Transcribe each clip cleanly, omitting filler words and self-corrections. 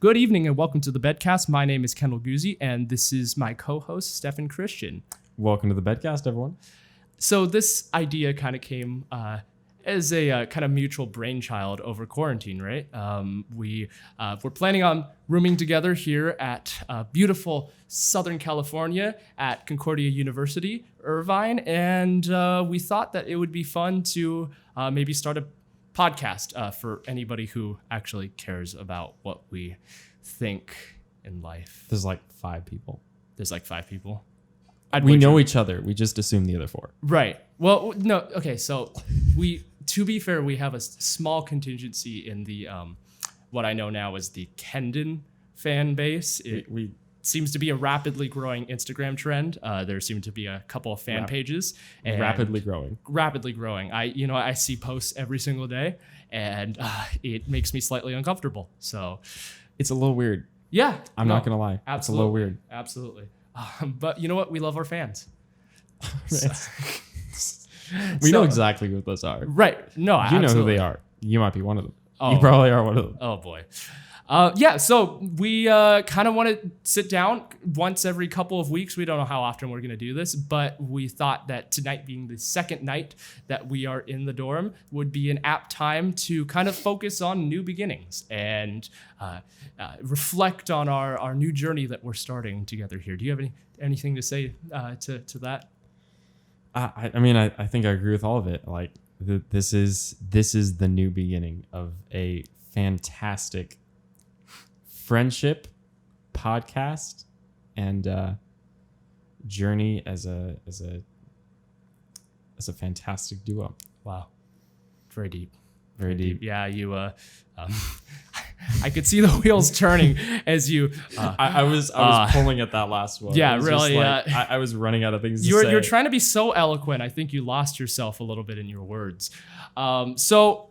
Good evening and welcome to the Bedcast. My name is Kendall Guzzi and this is my co-host, Stefan Christian. Welcome to the Bedcast, everyone. So this idea kind of came as a kind of mutual brainchild over quarantine, right? We're planning on rooming together here at beautiful Southern California at Concordia University, Irvine, and we thought that it would be fun to maybe start a podcast for anybody who actually cares about what we think in life. There's like five people. There's like five people. We know each other. We just assume the other four. Right. Well, no. Okay. So to be fair, we have a small contingency in the what I know now is the Kendon fan base. We seems to be a rapidly growing Instagram trend. There seem to be a couple of fan pages. And rapidly growing. I see posts every single day, and it makes me slightly uncomfortable. So it's a little weird. Yeah. I'm not gonna lie. Absolutely. It's a little weird. Absolutely. But you know what? We love our fans. We know exactly what those are. Right. No, you know who they are. You might be one of them. Oh. You probably are one of them. Oh, boy. So we kind of want to sit down once every couple of weeks. We don't know how often we're going to do this, but we thought that tonight being the second night that we are in the dorm would be an apt time to kind of focus on new beginnings and reflect on our new journey that we're starting together here. Do you have anything to say to that? I think I agree with all of it. Like this is the new beginning of a fantastic friendship podcast and journey as a fantastic duo. Wow. Very deep. Very deep. Yeah, you I could see the wheels turning as you I was pulling at that last one. Yeah, really. I was running out of things to say. You're trying to be so eloquent. I think you lost yourself a little bit in your words. So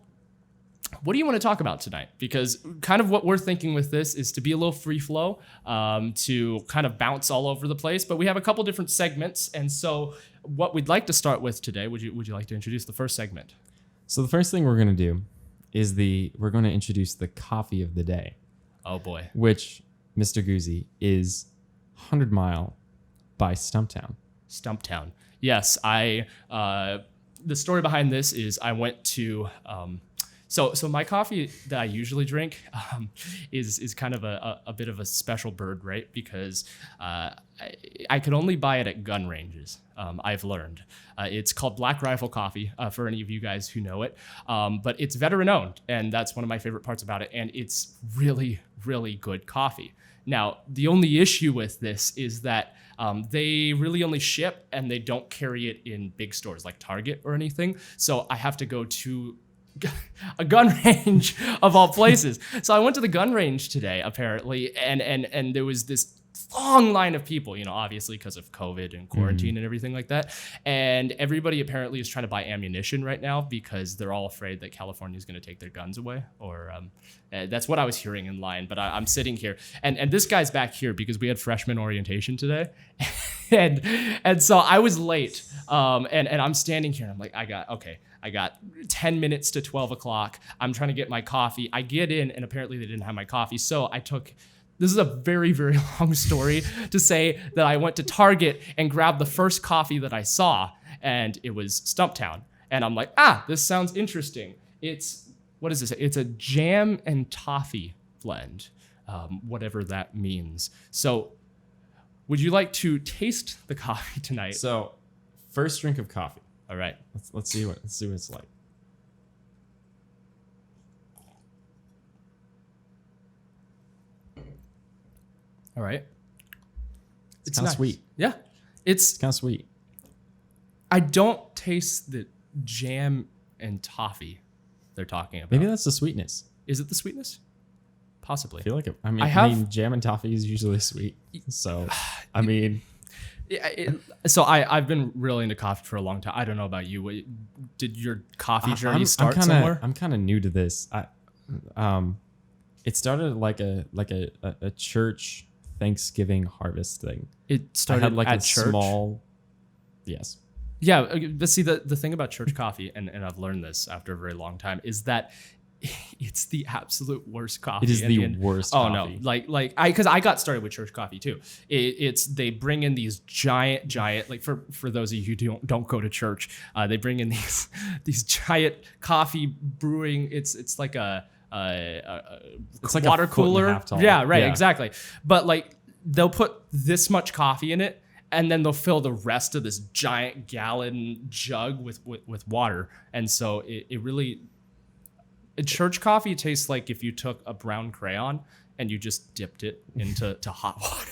what do you want to talk about tonight? Because kind of what we're thinking with this is to be a little free flow, to kind of bounce all over the place. But we have a couple different segments. And so what we'd like to start with today, would you like to introduce the first segment? So the first thing we're going to do is we're going to introduce the coffee of the day. Oh, boy. Which, Mr. Guzzi, is 100 Mile by Stumptown. Stumptown. Yes. The story behind this is I went to... So my coffee that I usually drink is kind of a bit of a special bird, right? Because I could only buy it at gun ranges. I've learned it's called Black Rifle Coffee for any of you guys who know it, but it's veteran owned, and that's one of my favorite parts about it. And it's really, really good coffee. Now, the only issue with this is that they really only ship and they don't carry it in big stores like Target or anything. So I have to go to a gun range of all places. So I went to the gun range today, apparently, and there was this long line of people, obviously because of COVID and quarantine and everything like that. And everybody apparently is trying to buy ammunition right now because they're all afraid that California is going to take their guns away. Or that's what I was hearing in line. But I'm sitting here, and this guy's back here because we had freshman orientation today, and so I was late. And I'm standing here, and I'm like, I got 10 minutes to 12 o'clock. I'm trying to get my coffee. I get in, and apparently they didn't have my coffee. So this is a very, very long story to say that I went to Target and grabbed the first coffee that I saw, and it was Stumptown. And I'm like, this sounds interesting. What is this? It's a jam and toffee blend, whatever that means. So would you like to taste the coffee tonight? So first drink of coffee. All right. Let's see what it's like. All right. It's kind of nice. sweet. Yeah. It's kind of sweet. I don't taste the jam and toffee they're talking about. Maybe that's the sweetness. Is it the sweetness? Possibly. I feel like it. I mean, jam and toffee is usually sweet. So, I mean... So I've been really into coffee for a long time. I don't know about you. Did your coffee journey start somewhere? I'm kind of new to this. It started like a church Thanksgiving harvest thing. It started like at a church? small. Yes. Yeah, but see the thing about church coffee, and I've learned this after a very long time, is that it's the absolute worst coffee. It is the worst Oh coffee. no, because I got started with church coffee too. It's they bring in these giant like for those of you who don't go to church, they bring in these giant coffee brewing. It's like a It's like water a foot and a cooler. half tall. Yeah, right, Yeah. exactly. But like they'll put this much coffee in it, and then they'll fill the rest of this giant gallon jug with water, and so it really. Church coffee tastes like if you took a brown crayon and you just dipped it into hot water.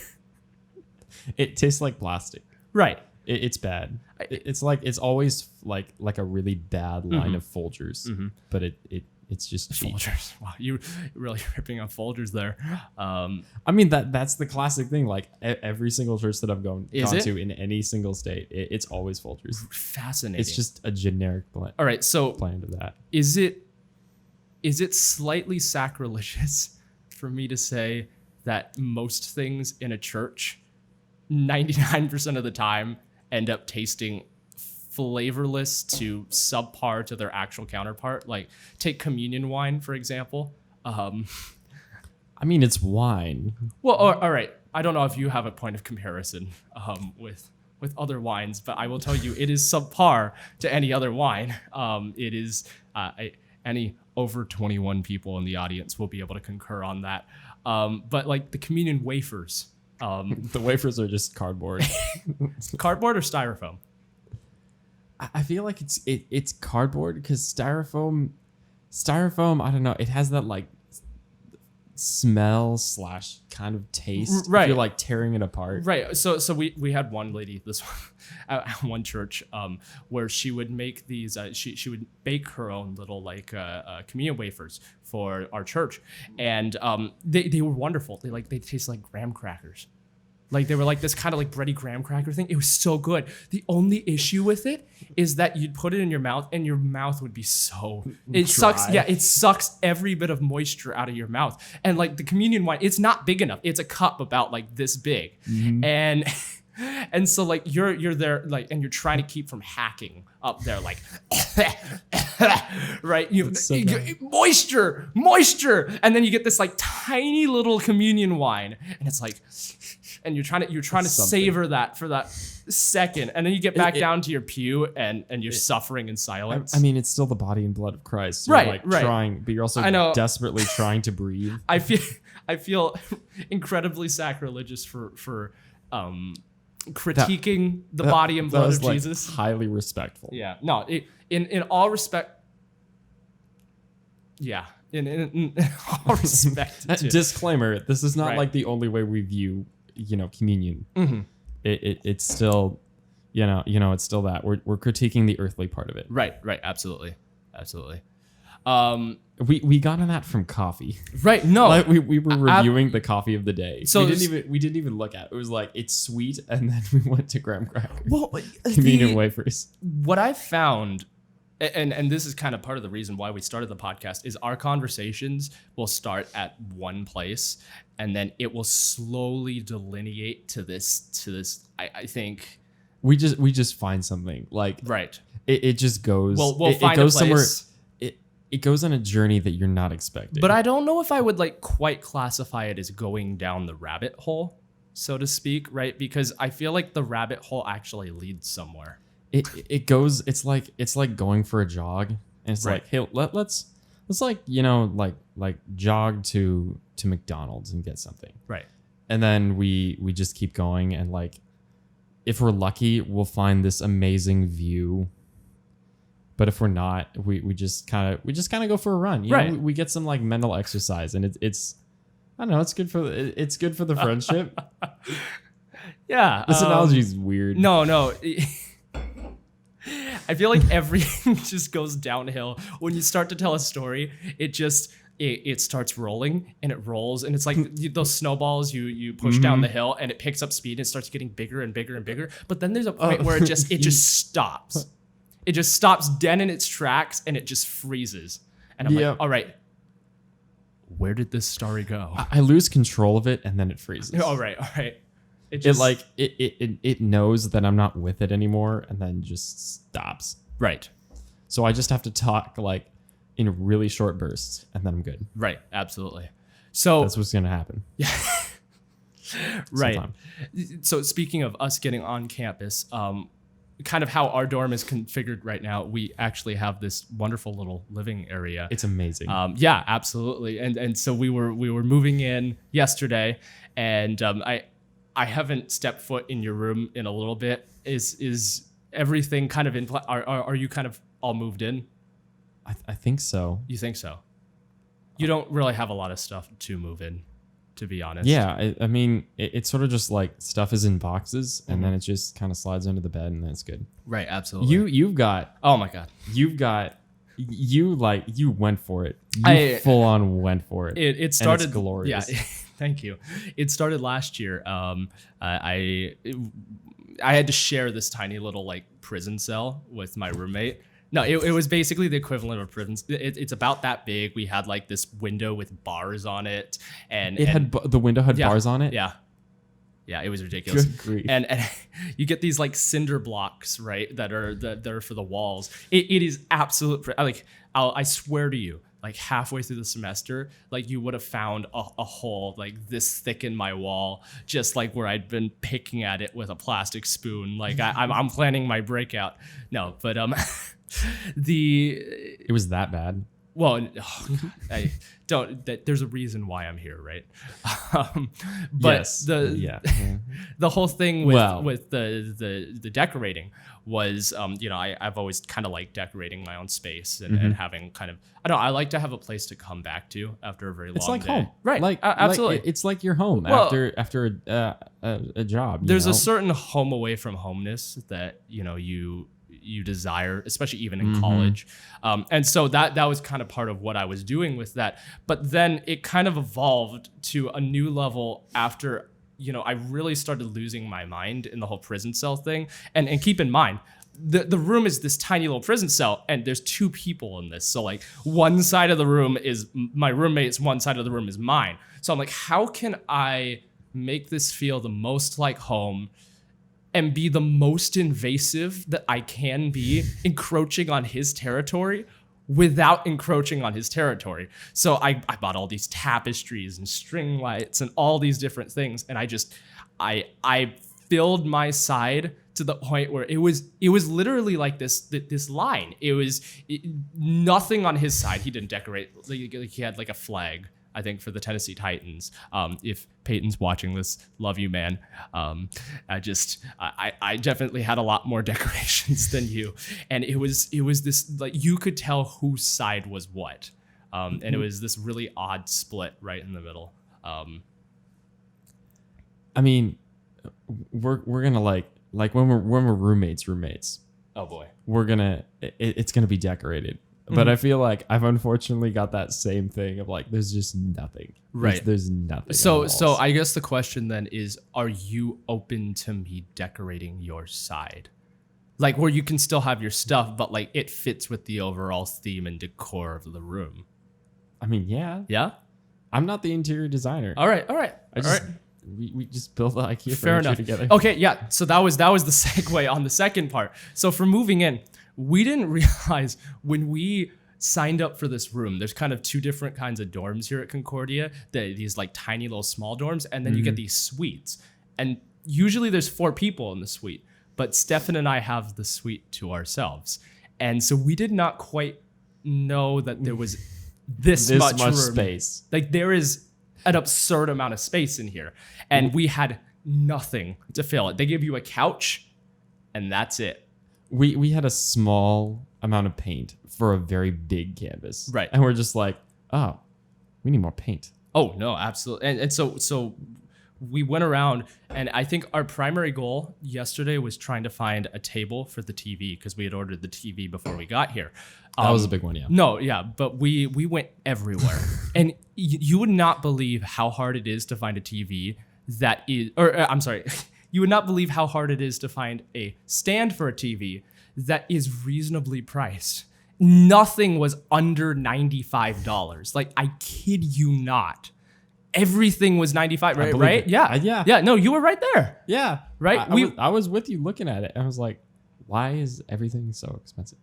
It tastes like plastic. Right. It's bad. It's always like a really bad line of Folgers, but it's just cheap. Folgers. Wow, you're really ripping on Folgers there. I mean that's the classic thing. Like every single church that I've gone it? to in any single state, it's always Folgers. Fascinating. It's just a generic blend. All right. So Blend of that. is it slightly sacrilegious for me to say that most things in a church 99% of the time end up tasting flavorless to subpar to their actual counterpart? Like take communion wine, for example. I mean, it's wine. Well, all right. I don't know if you have a point of comparison with other wines, but I will tell you it is subpar to any other wine. It is any over 21 people in the audience will be able to concur on that. But like the communion wafers. The wafers are just cardboard. Cardboard or styrofoam? I feel like it's cardboard because styrofoam, I don't know, it has that like smell / kind of taste. Right. If you're like tearing it apart. Right. So we had one lady at one church where she would make these. She would bake her own little like communion wafers for our church, and they were wonderful. They taste like graham crackers. Like they were like this kind of like bready graham cracker thing. It was so good. The only issue with it is that you'd put it in your mouth and your mouth would be it sucks. Yeah, it sucks every bit of moisture out of your mouth. And like the communion wine, it's not big enough. It's a cup about like this big. And so like you're there like and you're trying to keep from hacking up there like right moisture and then you get this like tiny little communion wine and it's like and you're trying to savor that for that second and then you get back down to your pew and you're suffering in silence. I mean, it's still the body and blood of Christ. So Right, you're like trying, but you're also desperately trying to breathe. I feel incredibly sacrilegious for critiquing the body and blood of like Jesus. Highly respectful. Yeah. No, in all respect. Yeah. In all respect. Disclaimer, this is not Right. like the only way we view, communion. It's still, it's still that. We're critiquing the earthly part of it. Right. Absolutely. We got on that from coffee. Right. No. Like we were reviewing the coffee of the day. So we didn't even look at it. It was like it's sweet, and then we went to graham crackers. Well, communion wafers. What I found, and this is kind of part of the reason why we started the podcast, is our conversations will start at one place, and then it will slowly delineate to this. I think we just find something like right. It just goes. We'll it find goes a place. somewhere. It goes on a journey that you're not expecting. But I don't know if I would like quite classify it as going down the rabbit hole, so to speak, right? Because I feel like the rabbit hole actually leads somewhere. It goes. It's like going for a jog, and it's Right. like, hey, let's like like jog to McDonald's and get something, Right. and then we just keep going, and like if we're lucky, we'll find this amazing view. But if we're not, we just kind of go for a run. You Right. know, we get some like mental exercise, and it's I don't know. It's good for the friendship. Yeah. This analogy is weird. No. I feel like everything just goes downhill when you start to tell a story. It starts rolling and it rolls and it's like those snowballs you push down the hill and it picks up speed and it starts getting bigger and bigger and bigger. But then there's a point where it just stops. It just stops dead in its tracks and it just freezes. And I'm like, all right, where did this story go? I lose control of it and then it freezes. All right. It knows that I'm not with it anymore and then just stops. Right. So I just have to talk like in really short bursts, and then I'm good. Right. Absolutely. So That's what's gonna happen. Yeah. Right. Sometime. So speaking of us getting on campus, kind of how our dorm is configured right now, we actually have this wonderful little living area. It's amazing. Yeah, absolutely. And so we were moving in yesterday, and I haven't stepped foot in your room in a little bit. Is everything kind of in? Are you kind of all moved in? I think so. You think so? You don't really have a lot of stuff to move in, to be honest. Yeah, I mean, it's sort of just like stuff is in boxes, and then it just kind of slides under the bed, and then it's good. Right. Absolutely. You've got. Oh my God. You went for it. You full on went for it. It started. And it's glorious. Yeah. Thank you. It started last year. I had to share this tiny little like prison cell with my roommate. No, it was basically the equivalent of a prison. It's about that big. We had like this window with bars on it, and the window had bars on it. Yeah, it was ridiculous. Good grief. And you get these like cinder blocks, right? That are for the walls. It is absolute. Like I swear to you, like halfway through the semester, like you would have found a hole like this thick in my wall, just like where I'd been picking at it with a plastic spoon. Like I'm planning my breakout. No, but It was that bad. Well, I don't. There's a reason why I'm here, right? But Yes. the whole thing with the decorating was, I've always kind of liked decorating my own space and having kind of, I like to have a place to come back to after a very long It's like day. home, Right? Like Absolutely. it's like your home Well, after a job. There's a certain home away from homeness that you desire, especially even in college. And so that was kind of part of what I was doing with that. But then it kind of evolved to a new level after, I really started losing my mind in the whole prison cell thing. And keep in mind, the room is this tiny little prison cell, and there's two people in this. So like one side of the room is my roommate's, one side of the room is mine. So I'm like, how can I make this feel the most like home and be the most invasive that I can be, encroaching on his territory without encroaching on his territory? So I bought all these tapestries and string lights and all these different things, and I filled my side to the point where it was literally like this line. It was nothing on his side. He didn't decorate. He had like a flag, I think, for the Tennessee Titans. If Peyton's watching this, love you, man. I definitely had a lot more decorations than you, and it was this, like, you could tell whose side was what, and it was this really odd split right in the middle. I mean, we're gonna like when we're roommates. Oh boy, it's gonna be decorated. But I feel like I've unfortunately got that same thing of like, there's just nothing. Right. There's nothing. So I guess the question then is, are you open to me decorating your side? Like where you can still have your stuff, but like it fits with the overall theme and decor of the room. I mean, yeah. Yeah? I'm not the interior designer. All right. We just built the IKEA Fair furniture enough. together. Okay, yeah. So that was the segue on the second part. So for moving in, we didn't realize when we signed up for this room, there's kind of two different kinds of dorms here at Concordia. These like tiny little small dorms, and then you get these suites. And usually there's 4 people in the suite, but Stefan and I have the suite to ourselves. And so we did not quite know that there was this much room. Space. Like there is an absurd amount of space in here, and we had nothing to fill it. They give you a couch, and that's it. We had a small amount of paint for a very big canvas. Right. And we're just like, oh, we need more paint. Oh, no, absolutely. And so we went around, and I think our primary goal yesterday was trying to find a table for the TV, because we had ordered the TV before we got here. That was a big one, yeah. No, yeah, but we went everywhere. And you would not believe how hard it is to find a TV that is, I'm sorry, you would not believe how hard it is to find a stand for a TV that is reasonably priced. Nothing was under $95. Like, I kid you not. Everything was $95, right? It. Yeah. Yeah, no, you were right there. Yeah. Right? I was with you looking at it. I was like, why is everything so expensive?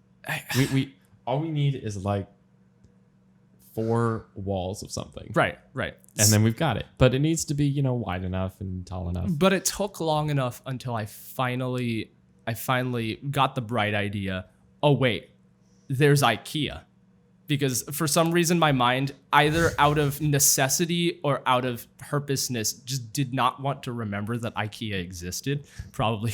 We all we need is like 4 walls of something. Right. And then we've got it. But it needs to be, wide enough and tall enough. But it took long enough until I finally got the bright idea. Oh, wait, there's IKEA. Because for some reason, my mind, either out of necessity or out of purposeness, just did not want to remember that IKEA existed. Probably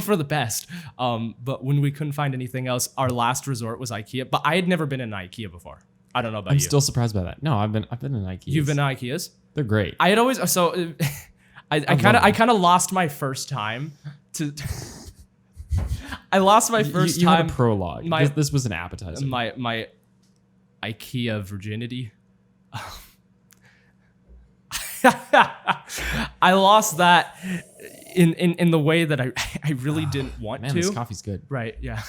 for the best. But when we couldn't find anything else, our last resort was IKEA. But I had never been in IKEA before. I don't know about you. I'm still surprised by that. No, I've been in IKEA. You've been to IKEA's? They're great. I had always I kind of lost my first time to. I lost my first you time. had a prologue. This was an appetizer. My IKEA virginity. I lost that in the way that I really didn't want Man, to. this coffee's good. Right, yeah.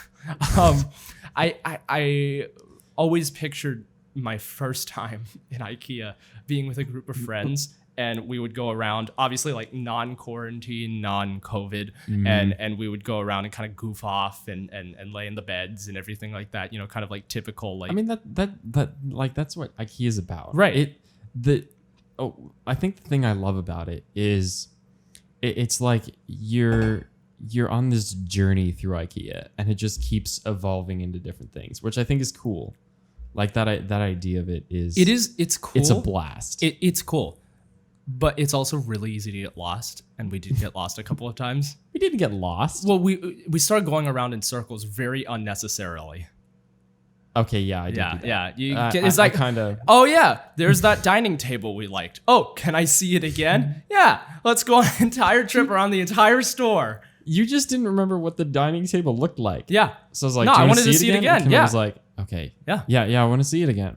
I always pictured my first time in IKEA being with a group of friends, and we would go around, obviously like non-quarantine, non-COVID, and we would go around and kind of goof off and lay in the beds and everything like that, kind of like typical like. I mean that's what IKEA is about. Right. I think the thing I love about it is it's like you're on this journey through IKEA, and it just keeps evolving into different things, which I think is cool. Like that idea of it is. It's cool. It's a blast. It's cool. But it's also really easy to get lost, and we did get lost a couple of times. We didn't get lost. Well, we started going around in circles very unnecessarily. Okay, yeah, I did. Do that. Yeah. It's like kind of. Oh yeah, there's that dining table we liked. Oh, can I see it again? Yeah, let's go on an entire trip around the entire store. You just didn't remember what the dining table looked like. Yeah. So I was like, no, do you I want wanted to see it again. And Yeah. I was like, okay. Yeah. I want to see it again.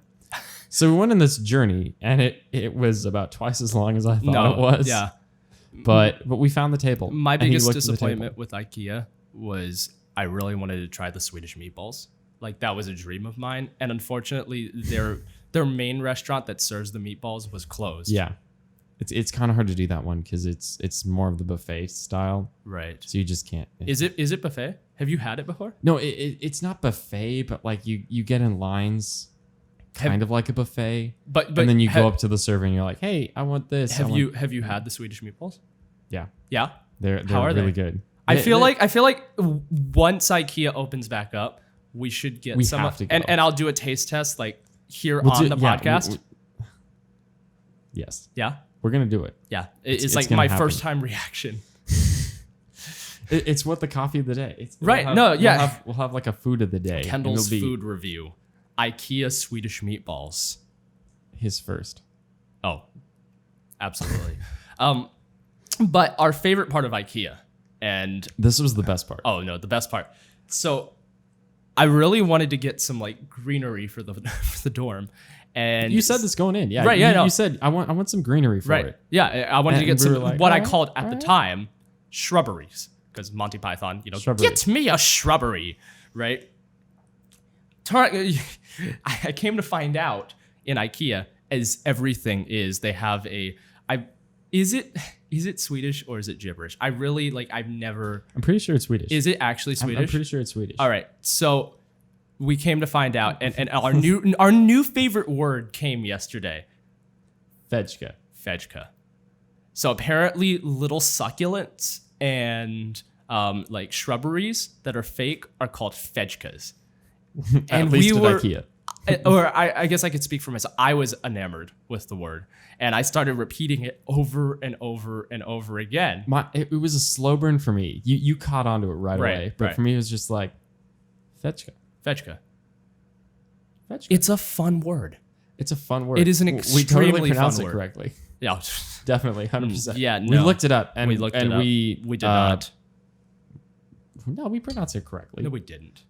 So we went on this journey, and it was about twice as long as I thought it was. Yeah. But we found the table. My and he biggest looked at the disappointment table. with IKEA was I really wanted to try the Swedish meatballs. Like that was a dream of mine, and unfortunately, their main restaurant that serves the meatballs was closed. Yeah, it's kind of hard to do that one because it's more of the buffet style. Right. So you just can't. Is it buffet? Have you had it before? No, it's not buffet, but like you get in lines, kind of like a buffet. But and then you go up to the server and you're like, hey, I want this. Have you had the Swedish meatballs? Yeah. Yeah. They're How are really they? good. I feel like once IKEA opens back up, we should get some. Have to go. And I'll do a taste test like here on the podcast. Yes. Yeah. We're gonna do it. Yeah. It's like gonna my happen. first time reaction. It's what the coffee of the day. Right. We'll have like a food of the day. Kendall's food review. IKEA Swedish meatballs. His first. Oh, absolutely. But our favorite part of IKEA, and this was the best part. Oh no, the best part. So I really wanted to get some like greenery for the dorm. And you said this going in, yeah. Right, yeah. You said I want some greenery for it. Yeah, I wanted to get some like, what I called at the time shrubberies, because Monty Python, get me a shrubbery, right? I came to find out in IKEA, as everything is, they have is it Swedish or is it gibberish? I really I'm pretty sure it's Swedish. Is it actually Swedish? I'm pretty sure it's Swedish. All right, so we came to find out, and our new favorite word came yesterday. Fejka. So apparently, little succulents and like shrubberies that are fake are called fejkas. At least at IKEA. Or I guess I could speak for myself. I was enamored with the word, and I started repeating it over and over and over again. It was a slow burn for me. You caught onto it right away, but for me it was just like Fejka. It's a fun word. It's a fun word. It is an extremely we totally pronounced fun it word. correctly. Yeah, definitely, 100%. Yeah, we looked it up, and we looked it up. We did not. No, we pronounced it correctly. No, we didn't.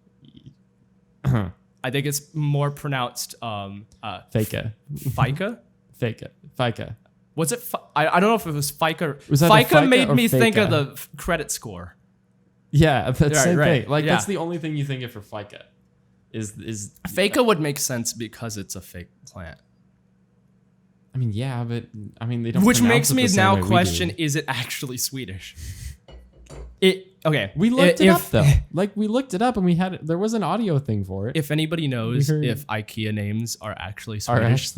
I think it's more pronounced Fika. FICA. Was it? I don't know if it was FICA. Was that FICA made me Fika? think of the credit score. Yeah, that's the same right. thing. Like Yeah. that's the only thing you think of for FICA. Is FICA would make sense because it's a fake plant. I mean, yeah, but I mean they don't. Which pronounce makes it me the same now way we question: do. is it actually Swedish? It okay, We looked it up though. Like we looked it up and there was an audio thing for it. If anybody knows if IKEA names are actually Swedish,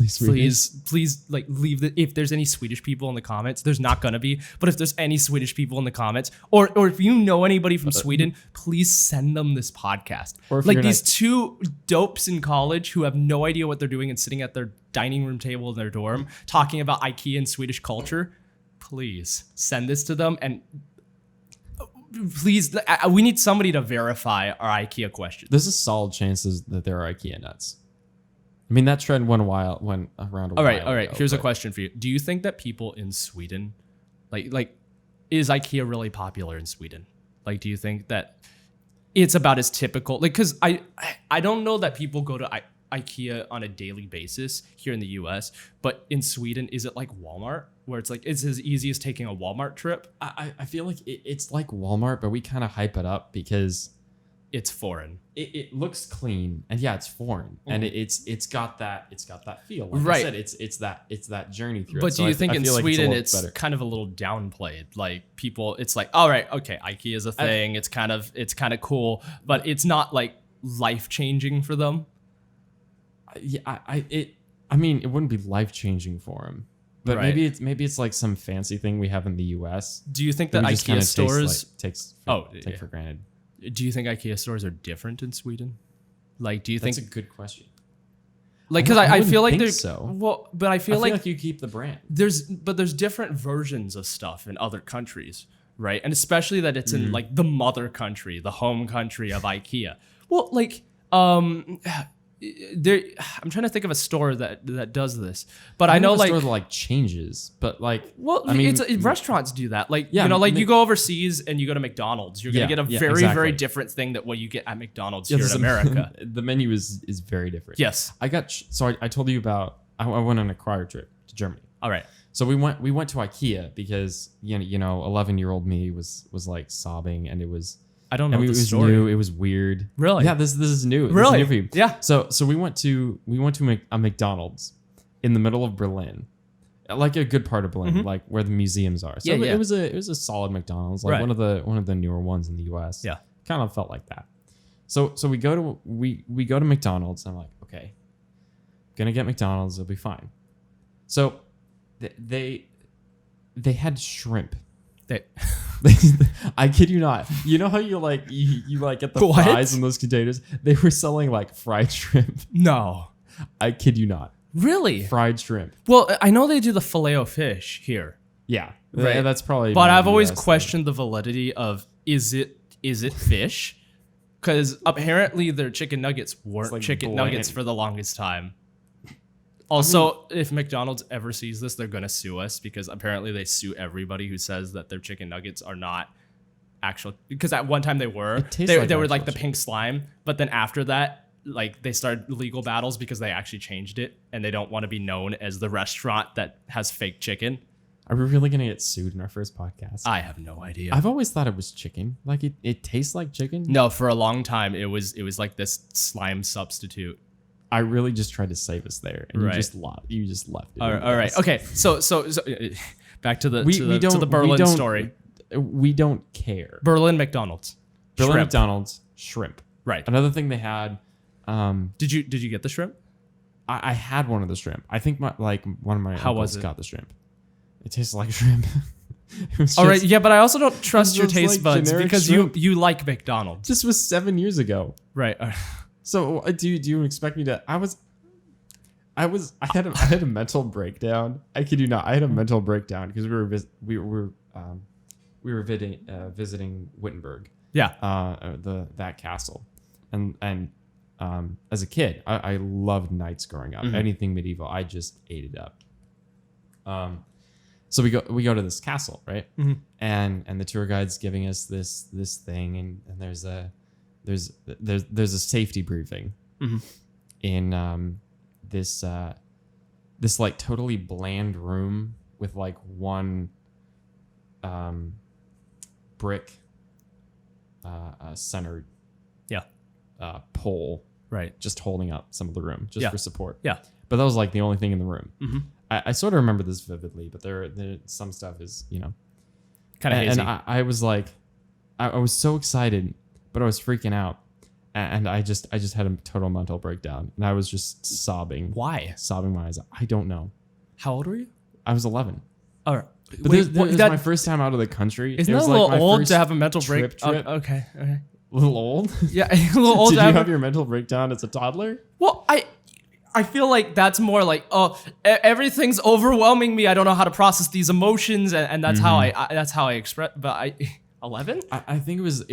please like leave if there's any Swedish people in the comments. There's not gonna be, but if there's any Swedish people in the comments, or if you know anybody from Sweden, please send them this podcast. Or if like these two dopes in college who have no idea what they're doing and sitting at their dining room table in their dorm talking about IKEA and Swedish culture. Please send this to them and. Please, we need somebody to verify our IKEA questions. There's a solid chances that there are IKEA nuts. I mean, that trend went around a while All right. ago, Here's a question for you. Do you think that people in Sweden, like, is IKEA really popular in Sweden? Like, do you think that it's about as typical? Like, because I don't know that people go to IKEA on a daily basis here in the US, but in Sweden, is it like Walmart where it's like it's as easy as taking a Walmart trip? I feel like it's like Walmart, but we kind of hype it up because it's foreign. It looks clean and yeah, it's foreign and it's got that feel. Like right. I said, it's that journey through. But it. do you think in Sweden it's it's kind of a little downplayed? Like people, it's like, all right, okay, IKEA is a thing. It's kind of cool, but it's not like life changing for them. Yeah, I mean, it wouldn't be life changing for him, but right. maybe it's like some fancy thing we have in the U.S. Do you think that IKEA stores take for granted? Do you think IKEA stores are different in Sweden? Like, do you think that's a good question? Like, because I feel like there's so. Well, but I feel like you keep the brand. There's different versions of stuff in other countries, right? And especially that it's in like the mother country, the home country of IKEA. Well, like there, I'm trying to think of a store that does this, but I know like store that like changes, but like well, I mean, restaurants do that. Like yeah, you know, like you go overseas and you go to McDonald's, you're gonna get a very different thing than what you get at McDonald's here in America. The menu is very different. Yes, I told you about I went on a choir trip to Germany. All right. So we went to IKEA because you know 11-year-old me was like sobbing and it was. I don't know the story. New. It was weird. Really? Yeah, this is new. Really? This is new for you. Yeah. So we went to a McDonald's in the middle of Berlin, like a good part of Berlin, like where the museums are. So it was a solid McDonald's, like one of the newer ones in the U.S. Yeah. Kind of felt like that. So we go to McDonald's. And I'm like, okay, gonna get McDonald's. It'll be fine. So they had shrimp. I kid you not. You know how you get the fries in those containers? They were selling like fried shrimp. No. I kid you not. Really? Fried shrimp. Well, I know they do the Filet-O-Fish here. Yeah. Right. That's probably. But I've always questioned the validity of is it fish? Because apparently their chicken nuggets weren't like chicken nuggets for the longest time. Also, if McDonald's ever sees this, they're going to sue us because apparently they sue everybody who says that their chicken nuggets are not actual. Because at one time they were. They were like the pink slime. But then after that, like they started legal battles because they actually changed it. And they don't want to be known as the restaurant that has fake chicken. Are we really going to get sued in our first podcast? I have no idea. I've always thought it was chicken. Like it tastes like chicken. No, for a long time, it was like this slime substitute. I really just tried to save us there, and you just left it. All right. Okay. So back to the Berlin story. We don't care. Berlin McDonald's. Berlin Shrimp. McDonald's shrimp. Right. Another thing they had. Did you get the shrimp? I had one of the shrimp. I think one of my uncles got the shrimp. It tastes like shrimp. All right. Yeah, but I also don't trust your taste buds because shrimp. you like McDonald's. This was 7 years ago. Right. So do you expect me to? I had a mental breakdown. I kid you not. I had a mental breakdown because we were visiting Wittenberg. Yeah. That castle, and as a kid, I loved knights growing up. Anything medieval, I just ate it up. So we go to this castle, right? And the tour guide's giving us this thing, and there's a safety briefing in this like totally bland room with like one brick centered pole, right, just holding up some of the room just for support. Yeah, but that was like the only thing in the room. I sort of remember this vividly, but there some stuff is kind of hazy. And I was like, I was so excited, but I was freaking out. And I just had a total mental breakdown. And I was just sobbing. Why? Sobbing my eyes out. I don't know. How old were you? I was 11. Oh, But it was my first time out of the country. Isn't it was that a little my old first to have a mental trip. Okay. A little old? Yeah, a little old Did to you have. have your mental breakdown as a toddler? Well, I feel like that's more like, everything's overwhelming me. I don't know how to process these emotions, and that's how I express. But 11? I think it was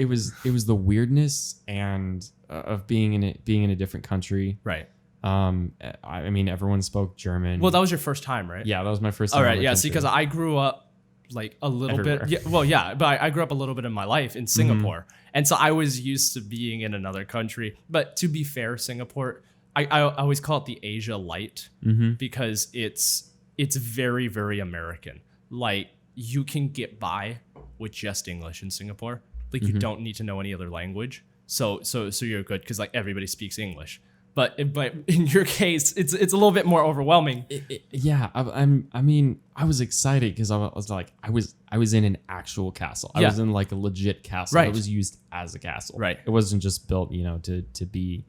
the weirdness and of being in a different country. Right. I mean, everyone spoke German. Well, that was your first time, right? Yeah, that was my first time. All right, yeah. See, because I grew up like a little Everywhere. bit. Yeah, well, yeah, but I grew up a little bit in my life in Singapore, and so I was used to being in another country. But to be fair, Singapore, I always call it the Asia Light because it's very, very American. Like, you can get by with just English in Singapore. Like, you don't need to know any other language. So you're good because like everybody speaks English. But in your case, it's a little bit more overwhelming. Yeah, I mean, I was excited because I was in an actual castle. I was in like a legit castle that was used as a castle. Right. It wasn't just built, to be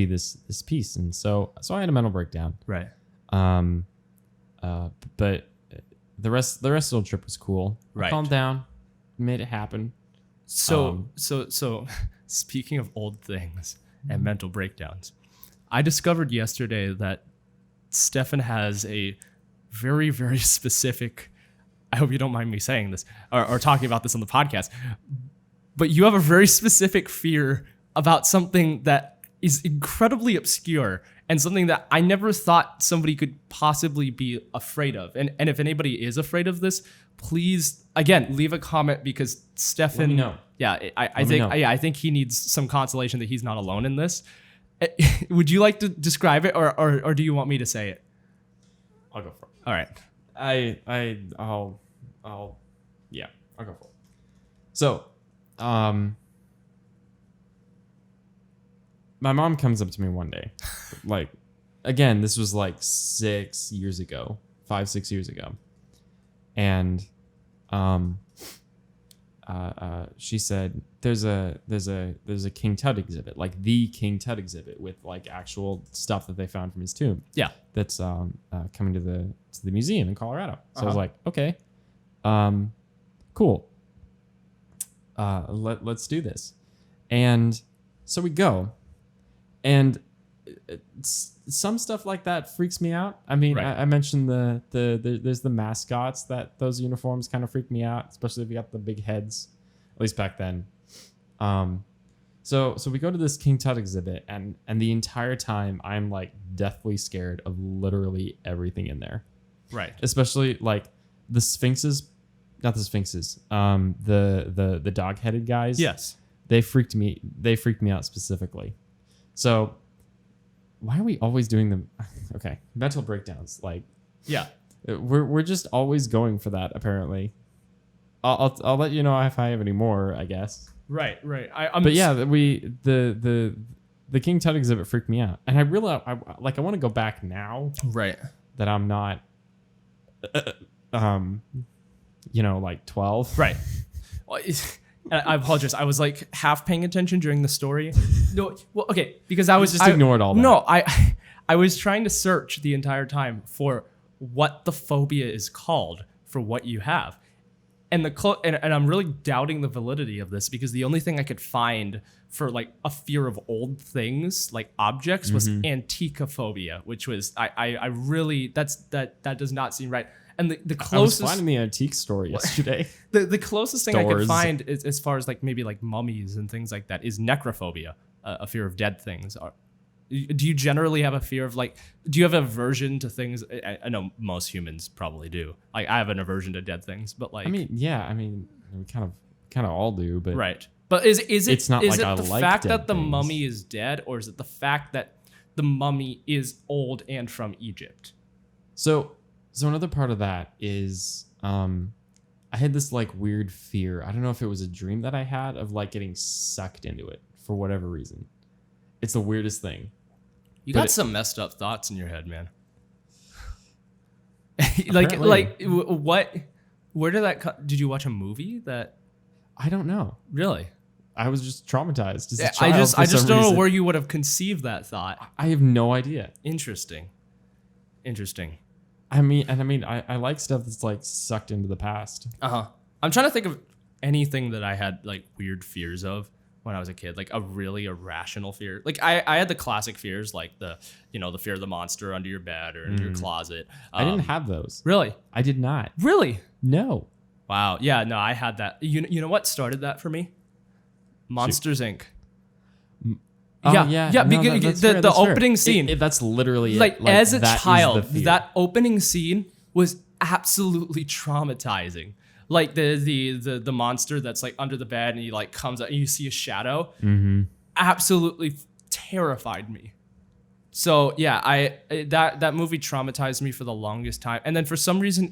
this piece. And so I had a mental breakdown. Right. But the rest of the trip was cool. Right. I calmed down, made it happen. So speaking of old things and mental breakdowns, I discovered yesterday that Stefan has a very, very specific, I hope you don't mind me saying this or talking about this on the podcast, but you have a very specific fear about something that is incredibly obscure and something that I never thought somebody could possibly be afraid of. And if anybody is afraid of this, please, again, leave a comment because Stefan, Let me know. Yeah, I think he needs some consolation that he's not alone in this. Would you like to describe it, or do you want me to say it? I'll go for it. All right. I'll go for it. So, my mom comes up to me one day, like, again, this was like 6 years ago, 5-6 years ago, and she said, "There's a King Tut exhibit, like the King Tut exhibit with like actual stuff that they found from his tomb. Yeah. That's coming to the museum in Colorado." So I was like, "Okay, cool. Let's do this." And so we go, and some stuff like that freaks me out. I mean, Right. I mentioned there's the mascots, that those uniforms kind of freak me out, especially if you got the big heads, at least back then. So we go to this King Tut exhibit, and the entire time I'm like deathly scared of literally everything in there. Right. Especially like the sphinxes, not the sphinxes, the dog-headed guys. Yes. They freaked me out specifically. So why are we always doing them? Okay, mental breakdowns. Like, Yeah. we're just always going for that. Apparently, I'll let you know if I have any more, I guess. Right. But yeah, the King Tut exhibit freaked me out, and I want to go back now Right. that I'm not, like 12. Right. Well, I apologize. I was like half paying attention during the story. No, well, okay, because I was just ignored all that. No, I was trying to search the entire time for what the phobia is called for what you have, and and I'm really doubting the validity of this because the only thing I could find for like a fear of old things like objects was anticophobia, which was I really that does not seem right. And the closest I was finding the antique store yesterday. the closest thing I could Stores. find is, as far as like maybe like mummies and things like that, is necrophobia, a fear of dead things. Do you generally have a fear of like? Do you have an aversion to things? I know most humans probably do. Like I have an aversion to dead things, but like I mean, we kind of all do, but right. But is it? It's not is like it I the like fact dead that the things. mummy is dead, or is it the fact that the mummy is old and from Egypt? So another part of that is I had this like weird fear. I don't know if it was a dream that I had of like getting sucked into it for whatever reason. It's the weirdest thing. You But got it- some messed up thoughts in your head, man. Apparently. what? Where did that? Did you watch a movie that? I don't know. Really? I was just traumatized as a I child just for some don't know reason. where you would have conceived that thought. I have no idea. Interesting. I mean, I like stuff that's like sucked into the past. I'm trying to think of anything that I had like weird fears of when I was a kid, like a really irrational fear. Like I had the classic fears, like the fear of the monster under your bed or in your closet. I didn't have those. Really? I did not. Really? No. Wow. Yeah. No, I had that. You know what started that for me? Monsters Inc. Oh, Yeah. No, Because that's fair, the that's fair. opening scene, That's literally like it. as a that is child, the fear. that opening scene was absolutely traumatizing. Like the monster that's like under the bed and he like comes out and you see a shadow, absolutely terrified me. So yeah, that movie traumatized me for the longest time. And then for some reason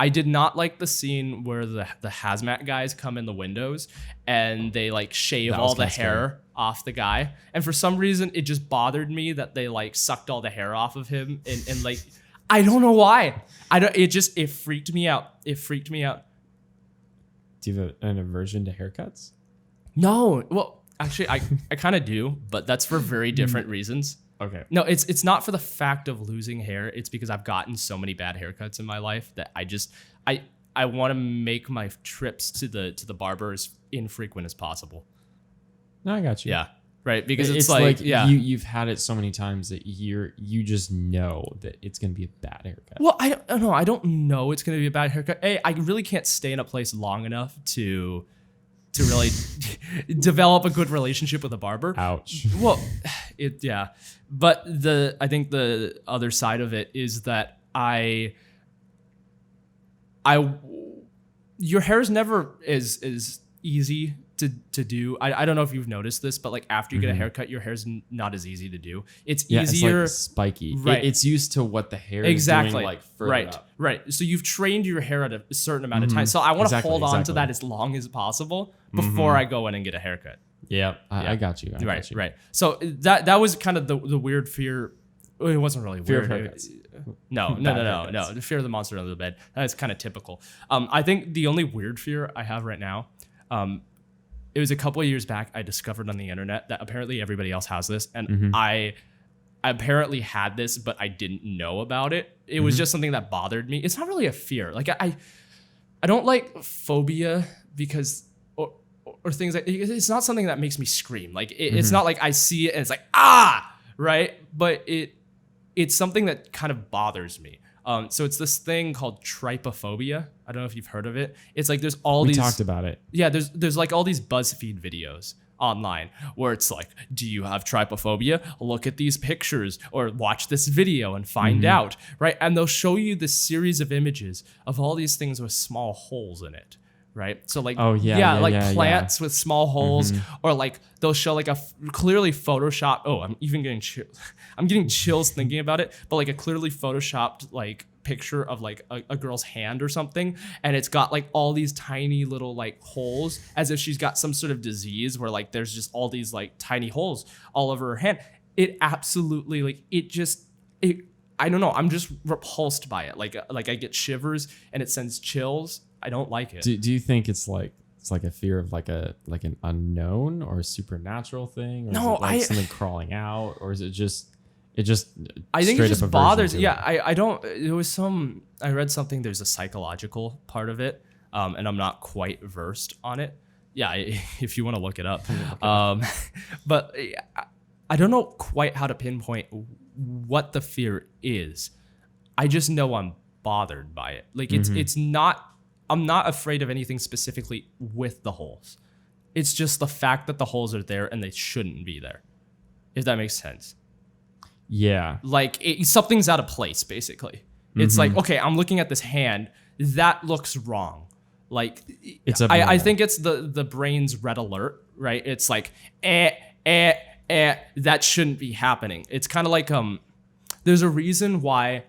I did not like the scene where the hazmat guys come in the windows and they like shave all the hair off the guy. And for some reason, it just bothered me that they like sucked all the hair off of him. And like, I don't know why. It freaked me out. It freaked me out. Do you have an aversion to haircuts? No. Well, actually, I kind of do, but that's for very different reasons. Okay. No, it's not for the fact of losing hair. It's because I've gotten so many bad haircuts in my life that I want to make my trips to the barber as infrequent as possible. No, I got you. Yeah, right. Because it's like yeah, you've had it so many times that you just know that it's gonna be a bad haircut. Well, I don't know. I don't know it's gonna be a bad haircut. Hey, I really can't stay in a place long enough to really develop a good relationship with a barber. Ouch. Well, yeah. But I think the other side of it is that your hair is never as easy to do. I don't know if you've noticed this, but like after you get a haircut, your hair's not as easy to do. It's easier. It's like spiky. Right. It's used to what the hair Exactly. is doing, like further up. Right. So you've trained your hair at a certain amount of time. So I want to hold on to that as long as possible before I go in and get a haircut. Yeah, I got you. I got you. Right. So that was kind of the weird fear. Well, it wasn't really Fear weird. of haircuts. No. The fear of the monster under the bed. That's kind of typical. I think the only weird fear I have right now, it was a couple of years back I discovered on the internet that apparently everybody else has this, and I apparently had this, but I didn't know about it. It was just something that bothered me. It's not really a fear. Like I don't like phobia because or things like it's not something that makes me scream. Like it's not like I see it and it's like right, but it's something that kind of bothers me. So it's this thing called trypophobia. I don't know if you've heard of it. It's like there's all these. We talked about it. Yeah, there's like all these BuzzFeed videos online where it's like, do you have trypophobia? Look at these pictures or watch this video and find out, right? And they'll show you this series of images of all these things with small holes in it. Right. So like, plants with small holes, or like they'll show like a clearly Photoshop. Oh, I'm getting chills thinking about it. But like a clearly Photoshopped like picture of like a girl's hand or something. And it's got like all these tiny little like holes as if she's got some sort of disease where like there's just all these like tiny holes all over her hand. It absolutely I don't know. I'm just repulsed by it. Like I get shivers and it sends chills. I don't like it. Do you think it's like a fear of like an unknown or a supernatural thing? Or No, is it like something crawling out, or is it just I think it just bothers. Yeah, it? I don't. There was I read something. There's a psychological part of it, and I'm not quite versed on it. Yeah, if you want to look it up. But I don't know quite how to pinpoint what the fear is. I just know I'm bothered by it. Like it's not. I'm not afraid of anything specifically with the holes. It's just the fact that the holes are there and they shouldn't be there. If that makes sense. Yeah. Like something's out of place, basically. It's like, okay, I'm looking at this hand. That looks wrong. Like it's I think it's the brain's red alert, right? It's like, that shouldn't be happening. It's kind of like there's a reason why